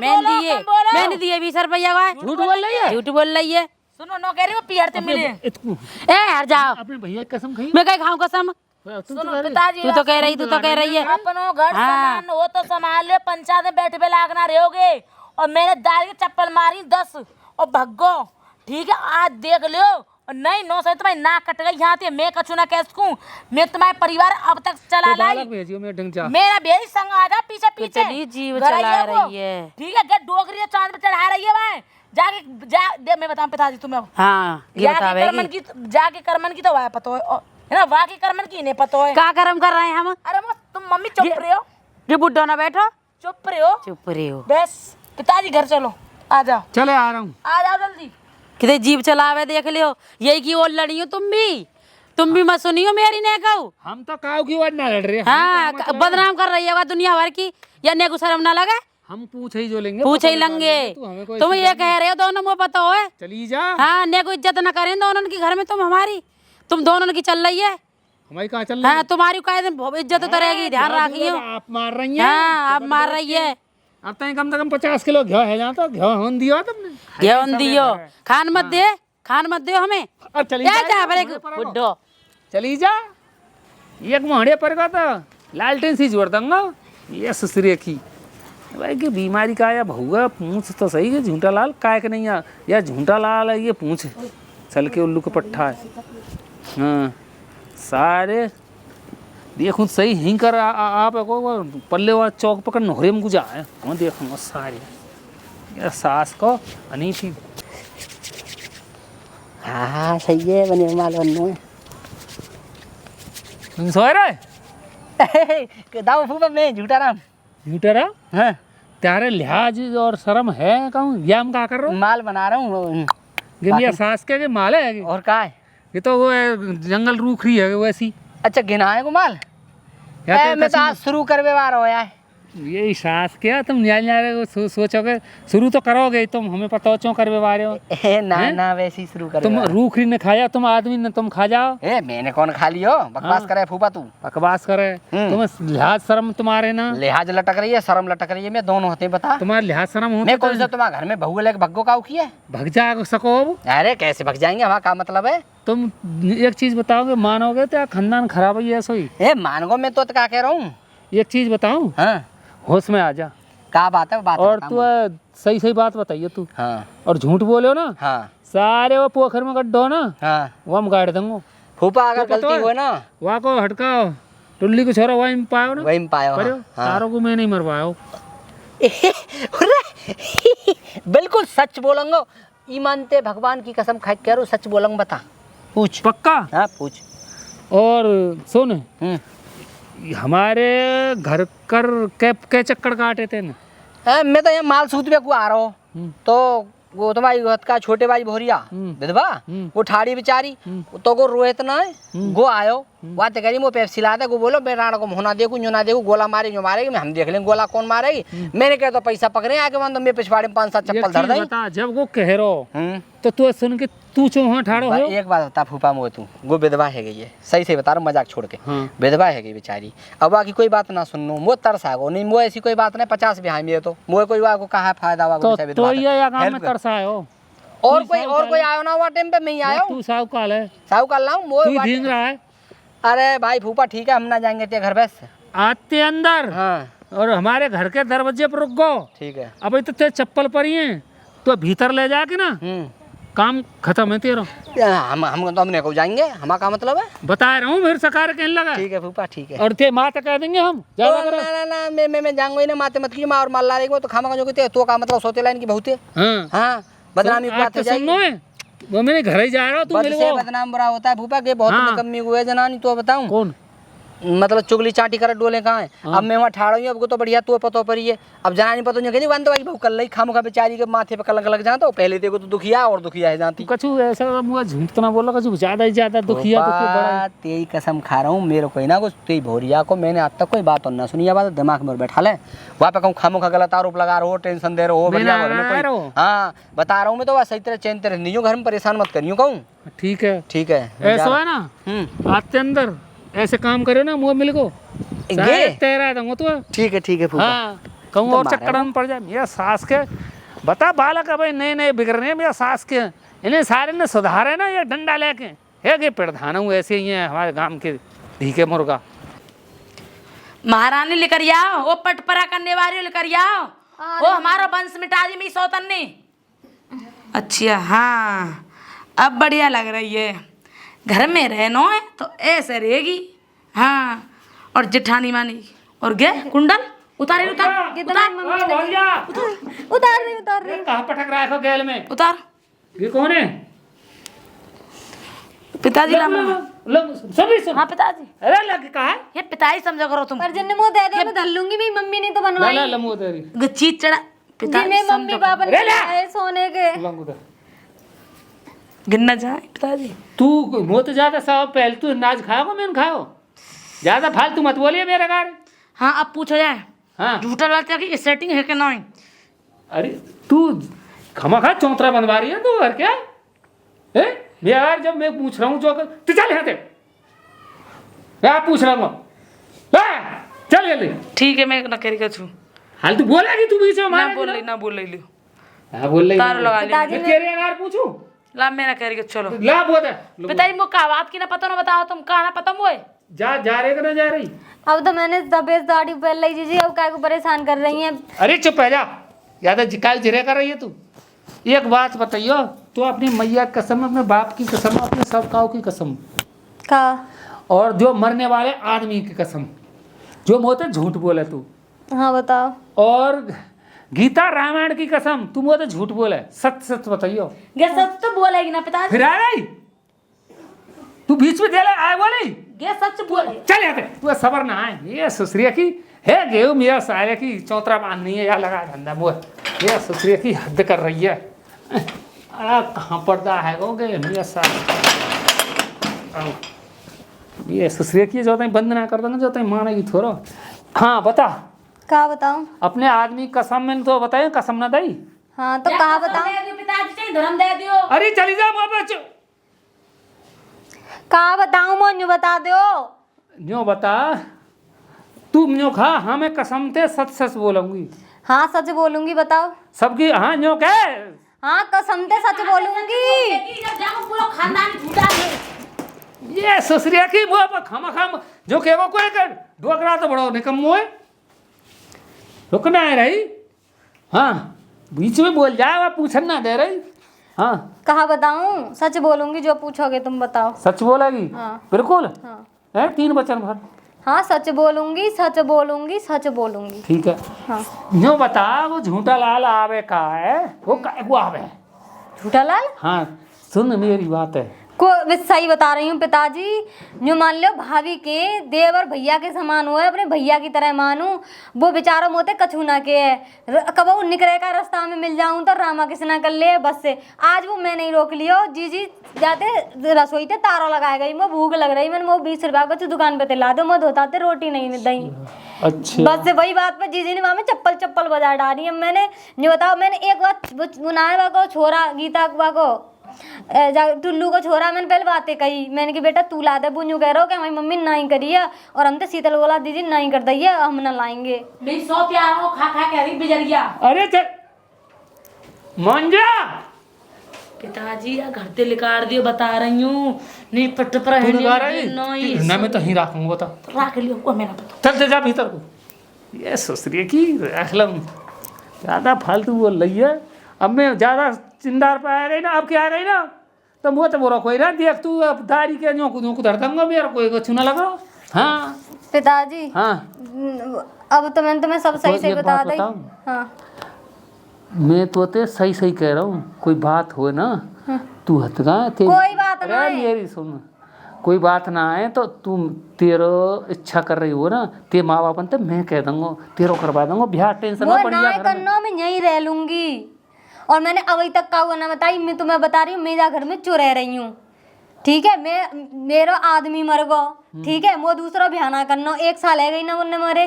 मैंने दिए 20 रुपया का। झूठ बोल रही है? झूठ बोल रही है। सुनो नो कह रही हो पिहरते मिले। ए हट जाओ। अपने भैया की कसम खाई। मैं कहीं खाऊं कसम? सुनो पिताजी तू तो कह रही है। अपनो घर सामान हो तो संभाल ले, पंचायत में बैठे लागना रहोगे। और मैंने दाल की चप्पल मारी 10 और भगो। ठीक है आज देख लो। और नहीं 9 से तुम्हारी नाक कट गई यहाँ से। मैं कछू ना कह सकूं। मैं तुम्हारे परिवार अब तक चला लाई। मेरा बेरी संग आ जा पीछे पीछे। कितनी जीव चला रही है। ठीक है गट डोगरी चांद पे चढ़ा रही है वह। जाके दे मैं बताऊं पिताजी तुम्हें। हाँ ये बतावेगी। जाके करमन की तो वह पता है ना, वहाँ की करमन की नहीं पता है। क्या कर्म कर रहे हैं हम? अरे तुम मम्मी चुप रहे हो। ये बुड्ढो ना बैठो। चुप रहे हो। चुप रही हो। बस पिताजी घर चलो आ जाओ। चले आ रहा हूँ। आ जाओ जल्दी। कितने जीव चलावे देख लियो। यही की और लड़ी हो तुम भी मत सुनियो मेरी ने कहू। हम तो काऊ की वार ना लड़ रहे। हाँ बदनाम कर रही है दुनिया भर की। या ने को शर्म ना लगे? हम पूछ ही जो लेंगे। पूछ ही लेंगे। तुम ये कह रहे हो दोनों मुँह पता हो। चली जा। हाँ ने को इज्जत न करें दोनों की घर में। तुम हमारी तुम दोनों की चल रही है। हमारी कहाँ चल रही? हाँ तुम्हारी कायदे इज्जत तो रहेगी, ध्यान रखियो। आप मार रही हैं। हाँ आप मार रही है। अब तो कम से कम 50 किलो घ्यो है जहाँ तो घ्यो होन दियो तुमने। गेहूं दियो। खान मत दे हमें। अब चली जा बुड्ढो। चली जा। एक मोहड़े पर का तो लालटेन सी जोड़ दूंगा। ये ससुरे की भाई की बीमारी का या भहुआ पूछ तो सही है। झूठा लाल काय के नहीं आ या झूठा लाल है ये पूछ चल के उल्लू का पट्ठा है। हाँ सारे देखूँ सही ही कर आप पल्ले वाला चौक पकड़ नोहरे में गुजा है। वहाँ देखूँगा सारे सास को अनी थी हाँ सही है, बने माल बनने तुम सो रहे दाऊ फूफा मैं झूठा राम झूठे रहो हाँ त्यारे लिहाज और शर्म है कहूँ ये हम क्या कर रहे हो माल बना रहा हूँ। ये मेरा सास के माल है और का है? ये तो वो है, जंगल रूखरी है वैसी अच्छा गिना है को माल या मैं तो आज शुरू करवे वाला हो यार। ये सास क्या तुम न्याय न्याय सोचोगे शुरू तो करोगे तुम हमें पता हो क्यों करवे वाले हो ना हैं? ना वैसे ही शुरू कर। तुम रूखरी ने खाया तुम आदमी ने तुम खा जाओ ए मैंने कौन खा लियो बकवास हाँ। करे फूफा तू। बकवास करे तुम्हें लिहाज शर्म तुम्हारे ना लिहाज लटक रही है शर्म लटक रही है मैं दोनों होते बता। तुम्हारे लिहाज शर्म हो मैं कौन सा तुम्हारे घर में बहू लेके भग्गो काऊ की है? भग जा सको अब अरे कैसे भग जाएंगे हमारा का मतलब है? तुम एक चीज बताओगे मानोगे तो खानदान खराब है ऐसा ही ए मान गो मैं तो क्या कह रहा हूँ। एक चीज बताऊं हाँ होश में आ जा का बात है बात और बता तू मुझे। सही सही बात बताइए तू हाँ और झूठ बोले हो ना हाँ सारे वो पोखर में गड्ढो ना हाँ वो हम गाड़ देंगे फूफा अगर तो पता गलती है? हो ना वहाँ को हटकाओ टुल्ली को छोरा वहीं में पायो ना वही में पायो पर हाँ। सारों को मैं नहीं मरवाया बिल्कुल सच बोलूंगा ईमानते भगवान की कसम खा के करो सच बोलूंगा बता पूछ। पक्का हाँ पूछ। और सुन हमारे घर कर के चक्कर काटे थे ना मैं तो यहाँ माल सूत में को आ रहा हूँ तो वो तुम्हारी घर का छोटे भाई भोरिया विधवा वो ठाड़ी बेचारी तो को रोहित ना गो आयो बात करी वो पेप्सी ला दे वो बोलो बेराड़ को होना देखू यूं ना देखू गोला मारेगी जो मारेगी हम देख लेंगे गोला कौन मारेगी। मैंने कहा तो पैसा पकड़े आके मान तो मैं पिछवाड़े में 5-7 चप्पल धर दई। बता जब वो कह रहो तो तू सुन के तू चौहा ठाड़ो हो एक बात बता फूफा मोह तू वो विधवा है गई है सही से बता रहा मजाक छोड़ के हाँ। विधवा है गई बेचारी अब बाकी कोई बात ना सुनू वो तरस आ गो नहीं वो ऐसी कोई बात नहीं 50 बिहाई में तो मोह कोई को कहा फायदा हुआ तो ये गांव में तरसायो और कोई आयो ना हुआ टाइम पे मैं ही आयो तू साहु काल है साहू कर लाऊं वो तू धींग रहा है अरे भाई फूफा ठीक है हम ना जाएंगे तेरे घर बस आते अंदर हाँ और हमारे घर के दरवाजे पर रुक गो ठीक है। अब तो तेरे चप्पल पर ही है तो भीतर ले जाके ना काम खत्म है तेरा हम तो हमने को जाएंगे हमारा का मतलब है बता रहा हूँ फिर सकार कहने लगा ठीक है फूफा ठीक है। और ते माता कह देंगे हम ज्यादा करो ना ना ना मैं जाऊंगा ही ना माते मत की मार मार ला रहेगा तो खामा जो कहते तो का मतलब सोते लाइन की बहुते हाँ हाँ बदनामी बात हो जाएगी। वो मैंने घर ही जा रहा हूँ तू बद मिल से वो बदनाम बुरा होता है फूफा के बहुत हाँ। निकम्मी हुए जनानी तो बताऊं कौन मतलब चुगली चाटी कर डोले कहाँ है अब मैं वहाँ ठाड़ा हूँ अब तो बढ़िया तो पतो पर ही है अब जनानी पतो नहीं कहती वन तो भाई बहु कल खाम खा बेचारी के माथे पे कलंक लग जाता पहले देखो तो दुखिया और दुखिया है जाती कछु ऐसा मुझे झूठ तो ना बोला कछु ज्यादा ही ज्यादा दुखिया बड़ा तेरी कसम खा रहा हूँ मेरे को ना कुछ तेरी भोरिया को मैंने आज तक कोई बात और ना सुनी है बात दिमाग में बैठा ले वहाँ पे कहूँ खामो खा गलत आरोप लगा रहे हो टेंशन दे रहे हो बढ़िया घर में कोई हाँ बता रहा हूँ मैं तो सही तरह चैन तरह नहीं घर में परेशान मत करियो कहूँ ठीक है ठीक है ऐसा है ना आते अंदर ऐसे काम करे ना मुँह मिल को तेरा दूंगा तो ठीक है हाँ कहूँ और चक्कर में पड़ जाए मेरा सास के बता बालक भाई नए नए बिगड़ रहे हैं मेरा सास के इन्हें सारे ने सुधारे ना ये डंडा लेके है कि प्रधान हूँ ऐसे ही है हमारे गांव के ढीके मुर्गा महारानी लेकर आओ वो पटपरा करने वाली लेकर आओ वो हमारा वंश मिटा दी मेरी सौतन ने। अच्छा हाँ अब बढ़िया लग रही है घर में रहना है तो ऐसे रहेगी हाँ और जेठानी मानी और गे कुंडल उतार उतार रही कहाँ पटक रहा है गैल में उतार ये कौन है पिताजी हाँ पिताजी अरे लग कहा है ये पिताजी समझा करो तुम पर जिन्ने मुंह दे दे मैं धर लूंगी मेरी मम्मी ने तो बनवाई ला लमो तेरी चीज चढ़ा पिताजी मेरे मम्मी पापा ने बनाए सोने के लंगू दे गिनना जाए पिताजी तू मुँह तो ज्यादा साहब पहले तू नाज खाओ मैंने खाओ ज्यादा फालतू मत बोलिए मेरे घर। हाँ अब पूछो जाए हाँ झूठा लगता है कि सेटिंग है कि नहीं। अरे तू खमा खा चौंतरा बनवा रही है तू घर क्या है यार जब मैं पूछ रहा हूँ जो तू चल यहाँ से आप पूछ रहा हूँ चल जल्दी ठीक है मैं ना कह रही छू हाल तू बोलेगी तू बीच में ना बोल रही लो हाँ बोल रही तार लगा ली मैं कह रही यार पूछू ला मैं ना कह रही चलो ला बोल पिताजी मुझे का बात की ना पता ना बताओ तुम कहा ना पता मुझे जा रहे कि ना जा रही अब तो मैंने तबीयत दाढ़ी पहन ली जी अब काय को परेशान कर रही हैं। अरे चुप है जा ज्यादा जिकाल जिरे कर रही है तू एक बात बताइयो तो अपनी मैया की कसम अपने बाप की कसम अपने सब काऊ की कसम का और जो मरने वाले आदमी की कसम जो मोते झूठ बोले तू हाँ बताओ और गीता रामायण की कसम तुम वो तो झूठ बोले, सच सच बताइयो। गे सच तो बोलेगी ना पिताजी, फिर आ गई तू बीच में देला आए बोली गे सच बोले। चल आते तू सबर ना आए ये सुसरिया की है गेहूं मिया सारे की चौतरा बांधनी है या लगा धंधा मुआ ये सुसरिया की हद कर रही है। कहाँ पर्दा है गो गे मिया सारे ये सुसरिया की जो तई बंद ना कर देना जो तई मानेगी थोड़ा। हाँ बता का बताऊं? अपने आदमी कसम में तो बताए कसम ना दई। हाँ तो कहा बताऊं? दे दियो पिताजी, चाहिए धर्म दे दियो। अरे चली जा मुआ कहा बताऊं? मोन्यू बता दो। न्यो बता तू न्यो खा। हाँ मैं कसम ते सच सच बोलूंगी। हाँ सच बोलूंगी, बताओ। सबकी हाँ न्यो कह। हाँ कसम से सच बोलूंगी। जब जाओ पूरा खानदान झूठा है। ये ससुरिया की मुआ पर खामा खाम जो केवो कोई कर डोकरा तो बड़ो निकम्मो है रुकना है रही। हाँ बीच में बोल जाए वह पूछन ना दे रही। हाँ कहा बताऊं? सच बोलूंगी, जो पूछोगे तुम बताओ। सच बोलेगी? हाँ। बिल्कुल हाँ है 3 वचन भर। हाँ सच बोलूंगी, सच बोलूंगी, सच बोलूंगी। ठीक है। हाँ न्यो बता वो झूठा लाल आवे का है वो काय को आवे? झूठा लाल हाँ सुन मेरी बात है को सही बता रही हूँ पिताजी। जो मान लो भाभी के देवर भैया के समान हुए, अपने भैया की तरह मानूं। वो बेचारा मोते कछूना के है, कब निकले का रास्ता में मिल जाऊं तो रामा कृष्णा कर ले बस से। आज वो मैं नहीं रोक लियो। जीजी जाते रसोई ते तारा लगाए गई, मैं भूख लग रही, मैंने वो 20 रुपया को दुकान पे ला दो, मैं धोता रोटी नहीं दही। अच्छा बस से वही बात पर जीजी ने वहाँ में चप्पल चप्पल बजा डाली। अब मैंने ये बताओ, मैंने एक बात बुनाए को छोरा गीता को टुल्लू को छोरा, मैंने पहले बातें कही। मैंने कि बेटा तू ला दे, बुन्यू कह रहा हो कि हमारी मम्मी नहीं करी है और हम तो शीतल बोला दीदी नहीं कर दी है, हम ना लाएंगे। मेरी 100 प्यार हो खा खा के बिजरिया। अरे चल मंजा पिताजी या घर से निकाल दियो, बता रही हूँ। नहीं पट पर तू लगा रही ना मैं तो ही रखूंगा बता। रख लियो को मेरा पता। चल जा भीतर को। ये ससुरिया की रख लूं ज़्यादा फालतू बोल रही है। अब मैं ज़्यादा चिंदार पे आ गई ना, अब क्या आ गई ना तो वो तो बोरा कोई ना देख तू अब दारी के न्यों धर दूंगा मेरा कोई को चुना लगा। हाँ पिताजी हाँ अब तो मैंने तुम्हें सब सही तो से एक बता बात दी। बताऊं? हाँ मैं तो ते सही सही कह रहा हूँ। कोई बात हो ना तू हथगा थे कोई बात ना अरे है। मेरी सुन कोई बात ना आए तो तुम तेरो इच्छा कर रही हो ना ते माँ बापन तो मैं कह दूंगा तेरो करवा दूंगा ब्याह टेंशन वो ना पड़ ना जा घर में। करना, मैं यहीं रह लूंगी। और मैंने अभी तक का हुआ ना बताई, मैं तुम्हें बता रही हूँ मेरा घर में चुर रह रही हूँ। ठीक है मैं मेरा आदमी मर गो, ठीक है वो दूसरा ब्याह ना करना। 1 साल है गई ना उनने मरे।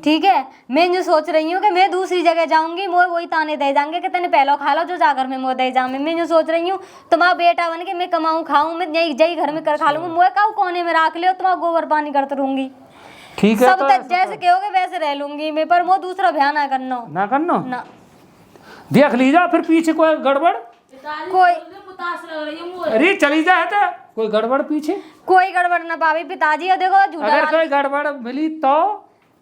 ठीक है मैं जो सोच रही हूँ कि मैं दूसरी जगह जाऊंगी, मोर वही ताने दे जाएंगे कि तेने पहले खा लो जो जाकर में मोर दे जाऊंगी। मैं जो सोच रही हूँ तुम्हारा बेटा बन के मैं कमाऊँ खाऊं, मैं यही घर में कर खा लूंगी। मोए का कोने में रख लियो, तुम्हारा गोबर पानी करते रहूंगी। ठीक है सब तो तक जैसे कहोगे वैसे रह लूंगी मैं, पर वो दूसरा ब्याह ना करना ना करना ना। देख लीजा फिर पीछे कोई गड़बड़। कोई मुतास लग रही है मुझे। अरे चली जा तो कोई गड़बड़ पीछे। कोई गड़बड़ ना पावी पिताजी। और देखो झूठा अगर कोई गड़बड़ मिली तो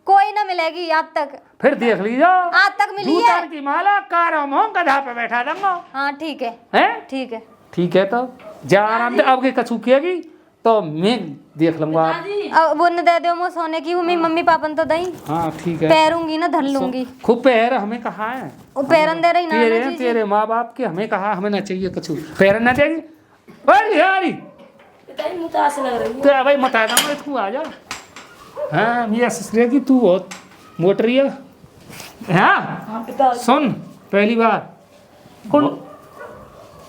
कोई ना मिलेगी आज तक। फिर देख लीजा आज तक मिली है। जूतन की माला कारों में गधा पे बैठा दूंगा। हाँ ठीक है हैं ठीक है। ठीक है तो जा आराम से। अब के कछू किएगी तो मैं देख लूंगा। अब वो न दे दो मैं सोने की हूँ, मेरी मम्मी पापन तो दई हाँ ठीक है पैरूंगी ना धर लूंगी। खूब पैर हमें कहा है वो पैरन दे रही ना तेरे ना जी। तेरे माँ बाप के हमें कहा हमें ना चाहिए कछू पैर ना देगी। अरे यारी पिताजी मुतास लग रही है। तो भाई मता दूंगा तू आ जा। हाँ मेरा ससुरिया की तू बहुत मोटरी है। हाँ सुन पहली बार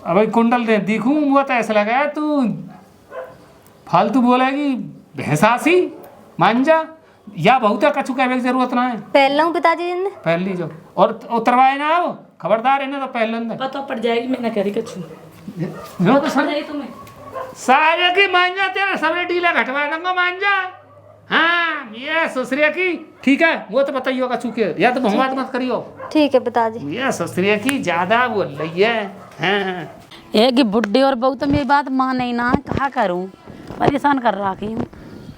अब कुंडल दे दिखूं वो तो ऐसा लगा तू फालतू बोलेगी भैंसासी मांझा या बहुत कछु कहने की जरूरत ना है। पहन लूँ पिताजी ने पहन लीजो और उतरवाए ना आओ खबरदार इन्हें तो पहन लेंगे। पता पड़ जाएगी, मैं ना कह रही कछु जो तो सर तुम्हें सारे की मांझा तेरा सबरे डीला घटवा दूंगा मांझा। हाँ ये ससुरिया की ठीक है वो तो बताइयो कछु के या तो बहुमात मत करियो। ठीक है पिताजी। ये ससुरिया की ज्यादा बोल रही है। हाँ एक ही बुढ़ी और बहू तो मेरी बात माने ना, कहा करूं परेशान कर रखी हूँ।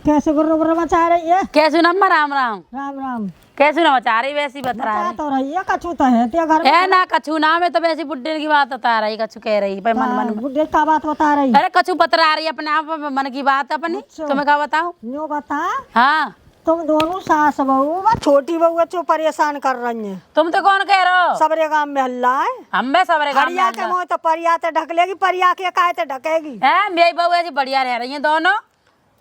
कैसे गुर्र मचा रही है? कैसे नम्मा राम राम राम राम। कैसे ना मचा रही वैसी बता रहा है। तो रही है कछू तो है ते घर ए ना कछु ना, मैं तो वैसी बुढ़े की बात बता रही, कछु कह रही पर मन मन में। बुढ़े का बात बता रही। अरे कछु बतरा रही अपने आप मन की बात अपनी, तुम्हें क्या बताऊं? न्यू बता। हाँ तुम दोनों सास बहू बा छोटी बहू जो परेशान कर रही है। तुम तो कौन कह रहे हो? सबरे गांव में हल्ला है। हम बे सबरे गाँव में हरिया के मुँह तो परिया ते ढक लेगी, परिया के काहे ते ढकेगी। है मेरी बहू ऐसी बढ़िया रह रही है दोनों।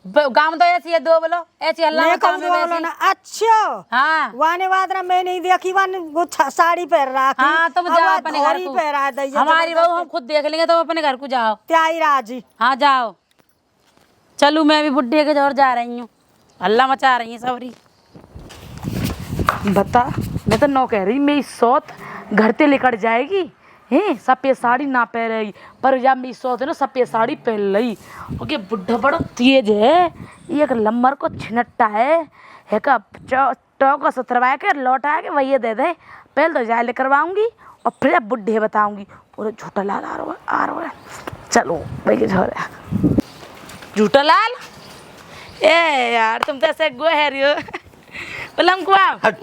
गाँव तो ऐसी है, दो बोलो ऐसी हल्ला मैं मचा कहूँ में बोलो वैसी। ना। अच्छा हाँ वाने वादरा मैं नहीं देखी, वन वो साड़ी पहन रहा थी। हाँ तुम अब जाओ वह अपने घर धोरी को। पहन रहा है दैया हमारी बहू हम खुद देख लेंगे, तुम अपने घर को जाओ। त्याई राजी। हाँ जाओ। चलू मैं भी बुढ़े के जोर जा रही हूँ, हल्ला मचा रही है सबरी। बता, मैं तो नौ कह रही मेरी सौत घर ते लेकर जाएगी हैं, सफेद साड़ी ना पहनेगी, पर जब मेरी सौत है ना सफेद साड़ी पहन ली। ओके बुढ़ा बड़ा तेज है, एक लम्बर को छिनट्टा है का टोका सतरवा के लौटा के वही दे दे। पहले तो जाए लेकर आऊँगी और फिर अब बुढ़े बताऊँगी। पूरा झूठा लाल आ रहा है। चलो भाई झोला झूठा लाल। ए यार तुम तो ऐसे गोहरी हो। हट।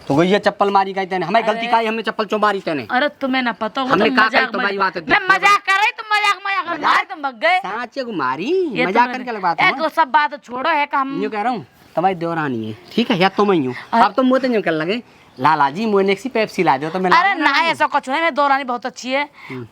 तो ये चप्पल मारी गई तेने, हमें गलती काई, हमने चप्पल क्यों मारी तेने? अरे तुम्हें ना पता होगा, हमने तुम कहा मजाक कही तुम्हारी बात है। मैं मजाक कर रही, तुम मजाक कर मारे, तुम भग गए। साँचे को मारी, ये मजाक तुम्हें- करके बात एक वो सब बात छोड़ो है कि हम यूँ कह रहा हूँ तुम्हारी देवरानी है, ठीक है, या तुम ही हूँ। अब तुम मुँह तो यूँ कर लगे लाला जी मुझे नेक्सी पेप्सी ला दो तो मैं ला अरे दूंगा। ना ऐसा कुछ नहीं, मेरी दौरानी बहुत अच्छी है,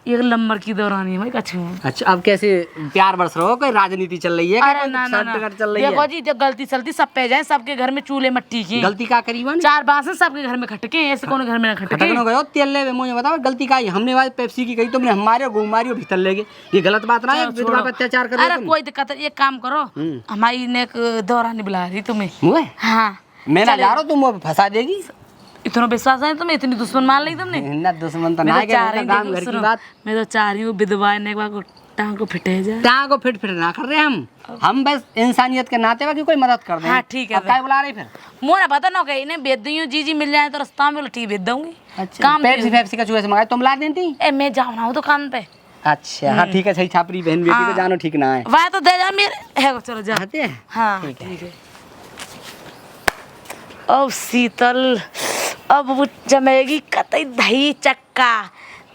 एक नंबर की दौरानी है भाई अच्छी है। अच्छा अब कैसे प्यार बरस रहा हो, कोई राजनीति चल रही है, अरे कोई ना ना ना शर्ट चल रही देखो है? जी, जो गलती सलती सब पे जाए, सबके घर में चूल्हे मट्टी की गलती का करीबन चार बांस सबके घर में खटके, ऐसे कौन घर में ना खटके। खटकनो गयो तेल ले मुझे बताओ गलती का है? हमने आज पेप्सी की कही, तुमने हमारे घुमारी भीतर ले गए, ये गलत बात ना है, विधवा पे अत्याचार कर रहे हो अरे तुम। कोई दिक्कत नहीं, एक काम करो, हमारी ने एक दौरानी बुला रही तुम्हें। मुझे हाँ मैं ना जा रहा हूँ, तुम वो फंसा देगी। इतना विश्वास है तुम्हें, इतनी दुश्मन मान ली तुमने। ना दुश्मन तो मैं ना तो चाह रही है, गांव देखो, घर की सुनो, बात। मैं तो चाह रही हूँ विधवा ने एक बार को टांग को फिटे जाए। टाँग को फिट ना कर रहे हम बस इंसानियत के नाते बाकी कोई मदद कर दे। हाँ, ठीक है अब काय बुला रही फिर? मुँह ना पता ना कहीं इन्हें भेज दी जी मिल जाए तो रास्ता में उल्टी भेज दूंगी। अच्छा काम पेप्सी का चूहे से मंगाए तुम ला देती? ए मैं जाऊँ ना दुकान पे। अच्छा हाँ ठीक है, सही छापरी बहन बेटी को जानो ठीक ना है। वह तो दे जा मेरे है, चलो जा। आते हैं हाँ ठीक है। ठीक है। अब शीतल अब वो जमेगी कतई दही चक्का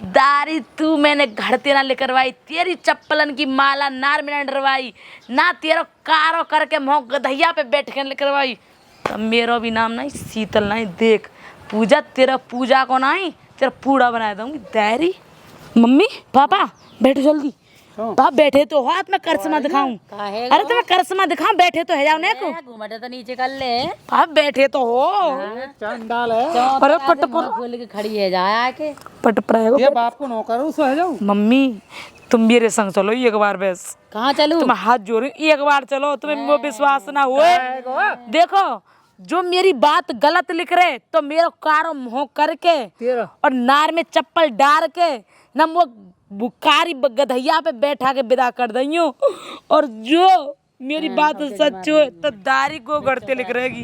दारी तू मैंने घर तेरा लेकर आई, तेरी चप्पलन की माला नार में न डरवाई, ना तेरा कारो करके मोह गधैया पे बैठ के लेकर आई। तब मेरा भी नाम नहीं शीतल नहीं, देख पूजा तेरा पूजा को नहीं तेरा पूड़ा बना दूंगी। दारी मम्मी पापा बैठो जल्दी। पापा बैठे तो हाथ में करसमा दिखाऊं। अरे तुम्हें करसमा दिखाऊं, बैठे तो है जाओ ने को। घूमटे तो नीचे कर ले। पापा बैठे तो हो। चंडाल है अरे पटपुर खोल के खड़ी है जा आके। पटपराएगा ये बाप को नौकर हूँ, सह जाऊँ। मम्मी तुम मेरे संग चलो एक बार बस। कहाँ चलूं? तुम हाथ जोड़ एक बार चलो, तुम्हें वो विश्वास ना हुए। देखो जो मेरी बात गलत लिख रहे तो मेरा कारो मुँह करके और नार में चप्पल डाल के न वो बुकारी गधैया पे बैठा के विदा कर दई हूँ। और जो मेरी बात सच हो तो दारी को गढ़ते लिख रहेगी।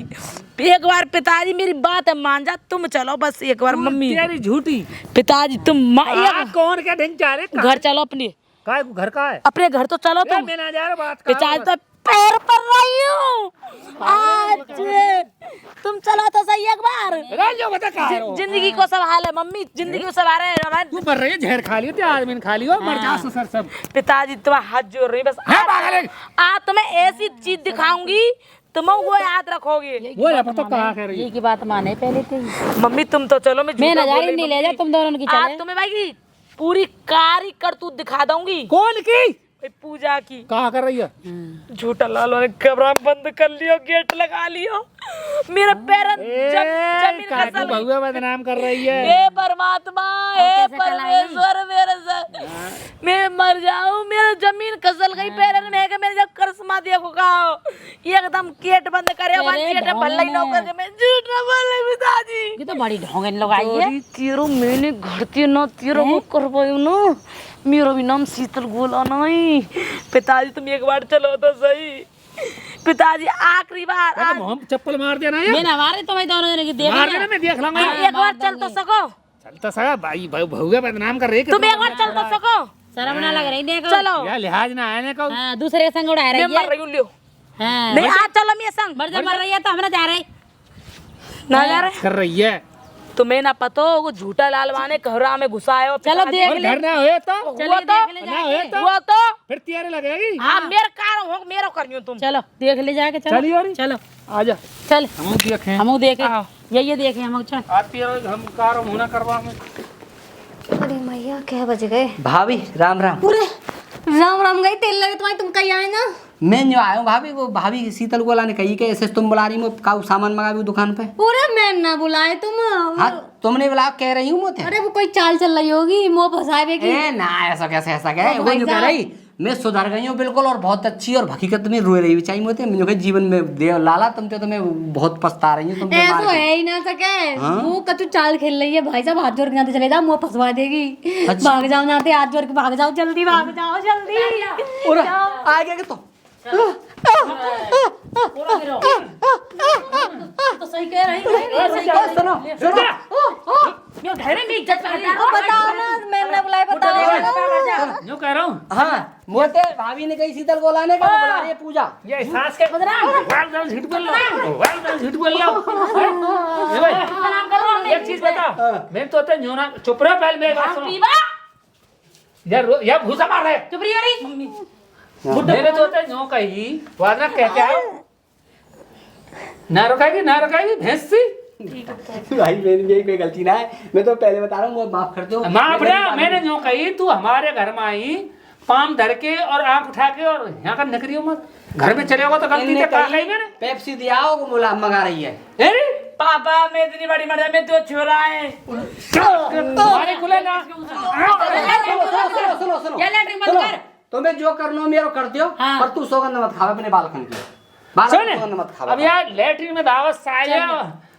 एक बार पिताजी मेरी बात है मान जा, तुम चलो बस एक बार। मम्मी तेरी झूठी पिताजी तुम कौन क्या ढंग जा रहे? घर चलो अपने, काय घर का है? अपने घर तो चलो तुम। मैं ना जा रहा, बात कर। पिताजी तो पैर पर रही हूँ आज। तुम चलो तो सही एक बार। जो बता कहाँ है वो? जिंदगी को संभाल है मम्मी, जिंदगी को संभाल है। तू मर रही है, जहर खा लियो, आदमी खा लियो, मर जा ससुर सब। पिताजी तुम्हारा हाथ जोड़ रही बस। है पागल है। आज तुम्हें ऐसी चीज दिखाऊंगी तुम वो याद रखोगे। वो या पता कहाँ कह रही है? ये की बात माने पहले थी। मम्मी तुम तो चलो, मैं मैं झूठा ना जा बोल रही, रही नहीं ले मम्मी। जा तुम दोनों की आज चले। तुम्हें भाई पूरी कारी करतूत दिखा दूंगी। कौन की? भाई पूजा की। कहाँ कर रही है? झूठा लाल ने कमरा बंद कर लियो, गेट लगा लियो। मेरा पैर जमीन काकू खसल गई। बहुआ बदनाम कर रही है। हे परमात्मा, हे परमेश्वर, मेरे से मैं मर जाऊं, मेरा जमीन खसल गई पैर में के। मेरे जब करस्मा देखो का एकदम गेट बंद करे, वन गेट भल्ला ही नौकर के मैं झूठ ना बोल रही पिताजी। ये तो बड़ी ढोंगन लोग आई है। तेरो मैंने घरती न तेरो वो करवायो न, मेरा भी नाम शीतल गोला नहीं। पिताजी तुम एक बार चलो तो सही। पिताजी आखिरी बार आज हम चप्पल मार देना है। मैं ना मारे तुम्हें दोनों जने की देख मार देना, मैं देख लूंगा। एक बार चल तो सको, चलता सगा भाई बहुआ बदनाम कर रही है। तुम एक बार चल तो सको। शर्म ना लग रही देखो। चलो यार लिहाज ना आने को। हाँ दूसरे के संग उड़ा मैं रही मर है। रही हूँ, लियो हाँ नहीं आज चलो मेरे संग। मर जा मर रही है तो हमरा जा रहे। ना जा रहे कर रही है तुम्हें ना पतो वो झूठा लालवाने कहरा में घुसायो। चलो देख ले। घर ना हुए तो हुआ तो हुआ तो फिर तेरे लगेगी। हाँ मेरे कार हो मेरा करियो तुम। चलो देख ले जाके। चलिए और चलो आजा चल हम देखें। हम देखे ये देखे हम। चल आती है हम कार होना करवा में। अरे मैया क्या बज गए। भाभी राम राम। पूरे राम राम गई तेल लगे तुम्हारे, तुम कहीं आए ना। मैं जो आया हूँ भाभी, वो भाभी शीतल गोला ने कही कि ऐसे तुम बुला रही हो का सामान मंगा भी दुकान पे। पूरे मैं ना बुलाए तुम। हाँ तुमने बुला कह रही हूँ मोते। अरे वो कोई चाल चल रही होगी मोह फंसाए की। ए ना ऐसा कैसे ऐसा क्या है, वो जो कह रही मैं सुधर गई हूँ बिल्कुल और बहुत अच्छी और हकीकत में रोए रही चाहिए मोते। मुझे कहा जीवन में दे लाला तुम तो मैं बहुत पछता रही हूँ तुम ऐसा है ही ना सके। वो कतु चाल खेल रही है भाई साहब, हाथ जोड़ के यहाँ चले जाओ, मुँह फंसवा देगी। भाग जाओ यहाँ से, हाथ जोड़ के भाग जाओ, जल्दी भाग जाओ जल्दी। और आ गया तो तो सही कह रही है। सुनो सुनो ये घर में इज्जत बताओ ना, मैंने बुलाए बताओ। जो कह रहा हूँ हाँ मोते भाभी ने कही शीतल गोला ने कहा बुला रही है पूजा। ये सांस के झूठ बोल रहा झूठ बोल रहा हूँ। एक चीज बता, मैं तो न्योना चुप रहा पहले मेरी बात सुनो। यार भूसा मार रहे चुप रही अरे मम्मी। मेरे तो न्यो कही वादा कहते आओ ना रुकाएगी भैंस सी। भाई मेरी कोई गलती ना है, मैं तो पहले बता रहा हूँ, माफ कर दो। माफ रहा, मैंने न्यो कही तू हमारे घर में आई पाम धर के और आंख उठा के और यहाँ का नकरियो मत, घर में चले होगा तो गलती से कहा कही मैंने। पेप्सी दिया हो मुला मंगा रही है। अरे पापा मैं इतनी बड़ी मर्दा में तो छोरा है। तुम्हारे खुले ना। सुनो सुनो ये लैट्रिन बंद कर। तुम्हें जो करना हो मेरे को कर दियो, पर तू सौगंध मत खावे अपने बालकन की। बालकन सौगंध मत खावे। अब यार लेटरिन में दावत साया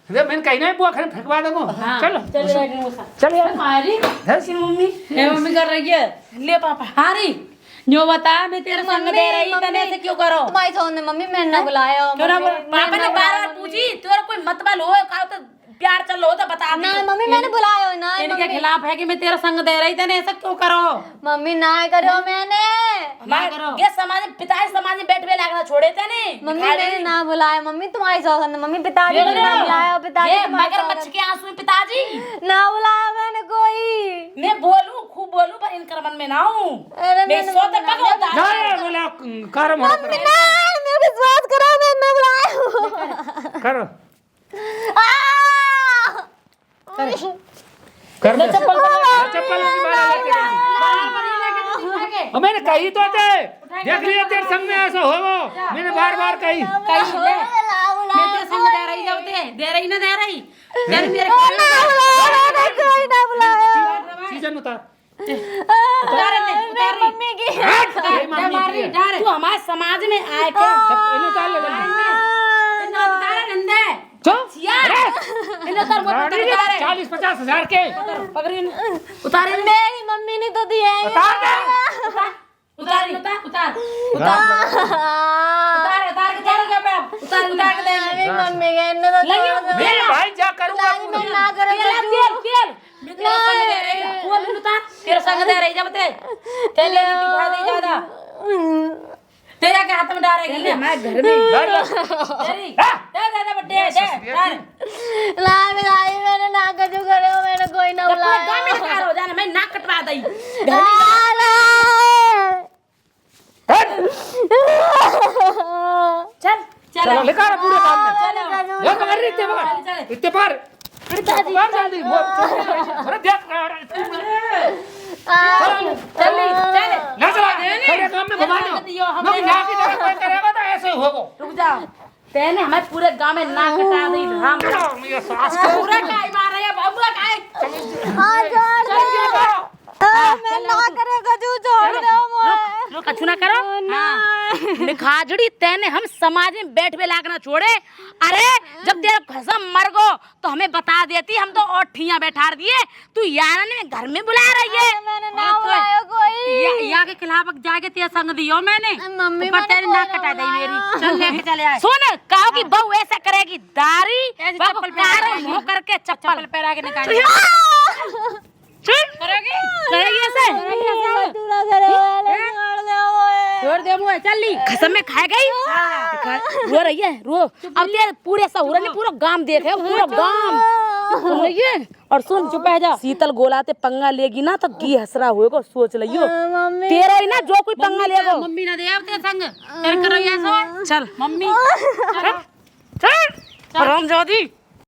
मैंने कहीं नहीं बुआ खड़े फेंकवा दूंगा। चलो चल यार हमारी मम्मी मम्मी कर रही है। ले पापा हारी जो बता मैं तेरे संग दे रही तने से क्यों करो। तुम्हारी सोन ने मम्मी मैंने ना बुलाया। क्यों ना पापा ने बार-बार पूछी तेरा कोई मतबल हो का तो प्यार चल हो तो बता ना मम्मी मैंने बुलाया ना। इनके खिलाफ है कि मैं तेरा संग दे रही तने ऐसा क्यों करो। मम्मी ना करो मैंने। ये समाज पिताजी समाज में बैठ में लागना छोड़े थे ने। मम्मी मैंने ना बुलाया। मम्मी तुम्हारी सौगंध। मम्मी पिताजी ने ना बुलाया। पिताजी मगरमच्छ के आंसू में पिताजी ना बुलाया मैंने कोई। मैं बोलूं खूब बोलूं पर इनकर मन में ना हूं। मैं सोते पग होता जा रे बोला कर मम्मी ना मैं विश्वास करो मैं ना बुलाया। करो कर ले चप्पल और मैंने कही तो थे देख लिया तेरे संग में ऐसा होगा। मैंने बार बार कही ले मैं तेरे संग दे रही जाते दे रही ना दे रही तेरे मेरे कोई ना बुलाया। सीजन उतार उतार मम्मी की मम्मी तू हमारे समाज में आए क्या उतार ले उतार गंदे यार इन्हें उतार वो उतार 40-50 हजार के पकड़ी उतारे मेरी मम्मी ने तो दिया है। उतार दे उतार उतार उतार के पे उतार के दे मेरी मम्मी के ने तो मेरे भाई जा करूंगा मैं ना करूंगा। तेल तेरे संग दे रही वो उतार तेरे संग दे रही जब तेल ले ली खा दे ज्यादा तेरा के हाथ में डालेगी मैं घर में तेरी दे बड्डे दे ला मेरी मैंने ना कजू करे मैंने कोई ना बुलाया। गांव में कार हो जाना मैं नाक कटवा दई चल चलो लेकर आ पूरे काम में ये पकड़ रही थे इतने पार बाहर जल्दी अरे देख चल ले चला सारे काम में घुमा दो हम यहाँ की तरह कोई करेगा तो ऐसे ही होगा। रुक जा तेने हमें पूरे गांव में नाक कटा दी राम ये सास पूरा काय मार रहा है बाबू काय मैं ना करे कजू छोड़ दो मुझे। लो कछु ना करो निखाजड़ी तेने हम समाज में बैठ में लागना छोड़े। अरे जब तेरा खसम मर गो तो हमें बता देती हम तो और ठिया बैठा दिए तू यार ने घर में बुला रही है। मैंने ना बुलाया कोई। यहाँ के खिलाफ जाके तेरा संग दियो मैंने मम्मी पर तेरी नाक कटा दी मेरी। चल लेके चले आए सुन कहो की बहू ऐसा करेगी दारी चप्पल पहन करके चप्पल पहना के निकाल करेगी ऐसे छोड़ दे मुझे चल ली कसम में खाए गई रो रही है रो अब तेरे पूरे सहुरा ने पूरा गांव देखे पूरा गांव सुन लिये और सुन चुप है जा। शीतल गोलाते पंगा लेगी ना तो की हसरा होएगा सोच लियो। तेरा ही ना जो कोई पंगा लेगो। मम्मी ना दे आवते संग तेरे करो ऐसा चल मम्मी चल राम जादी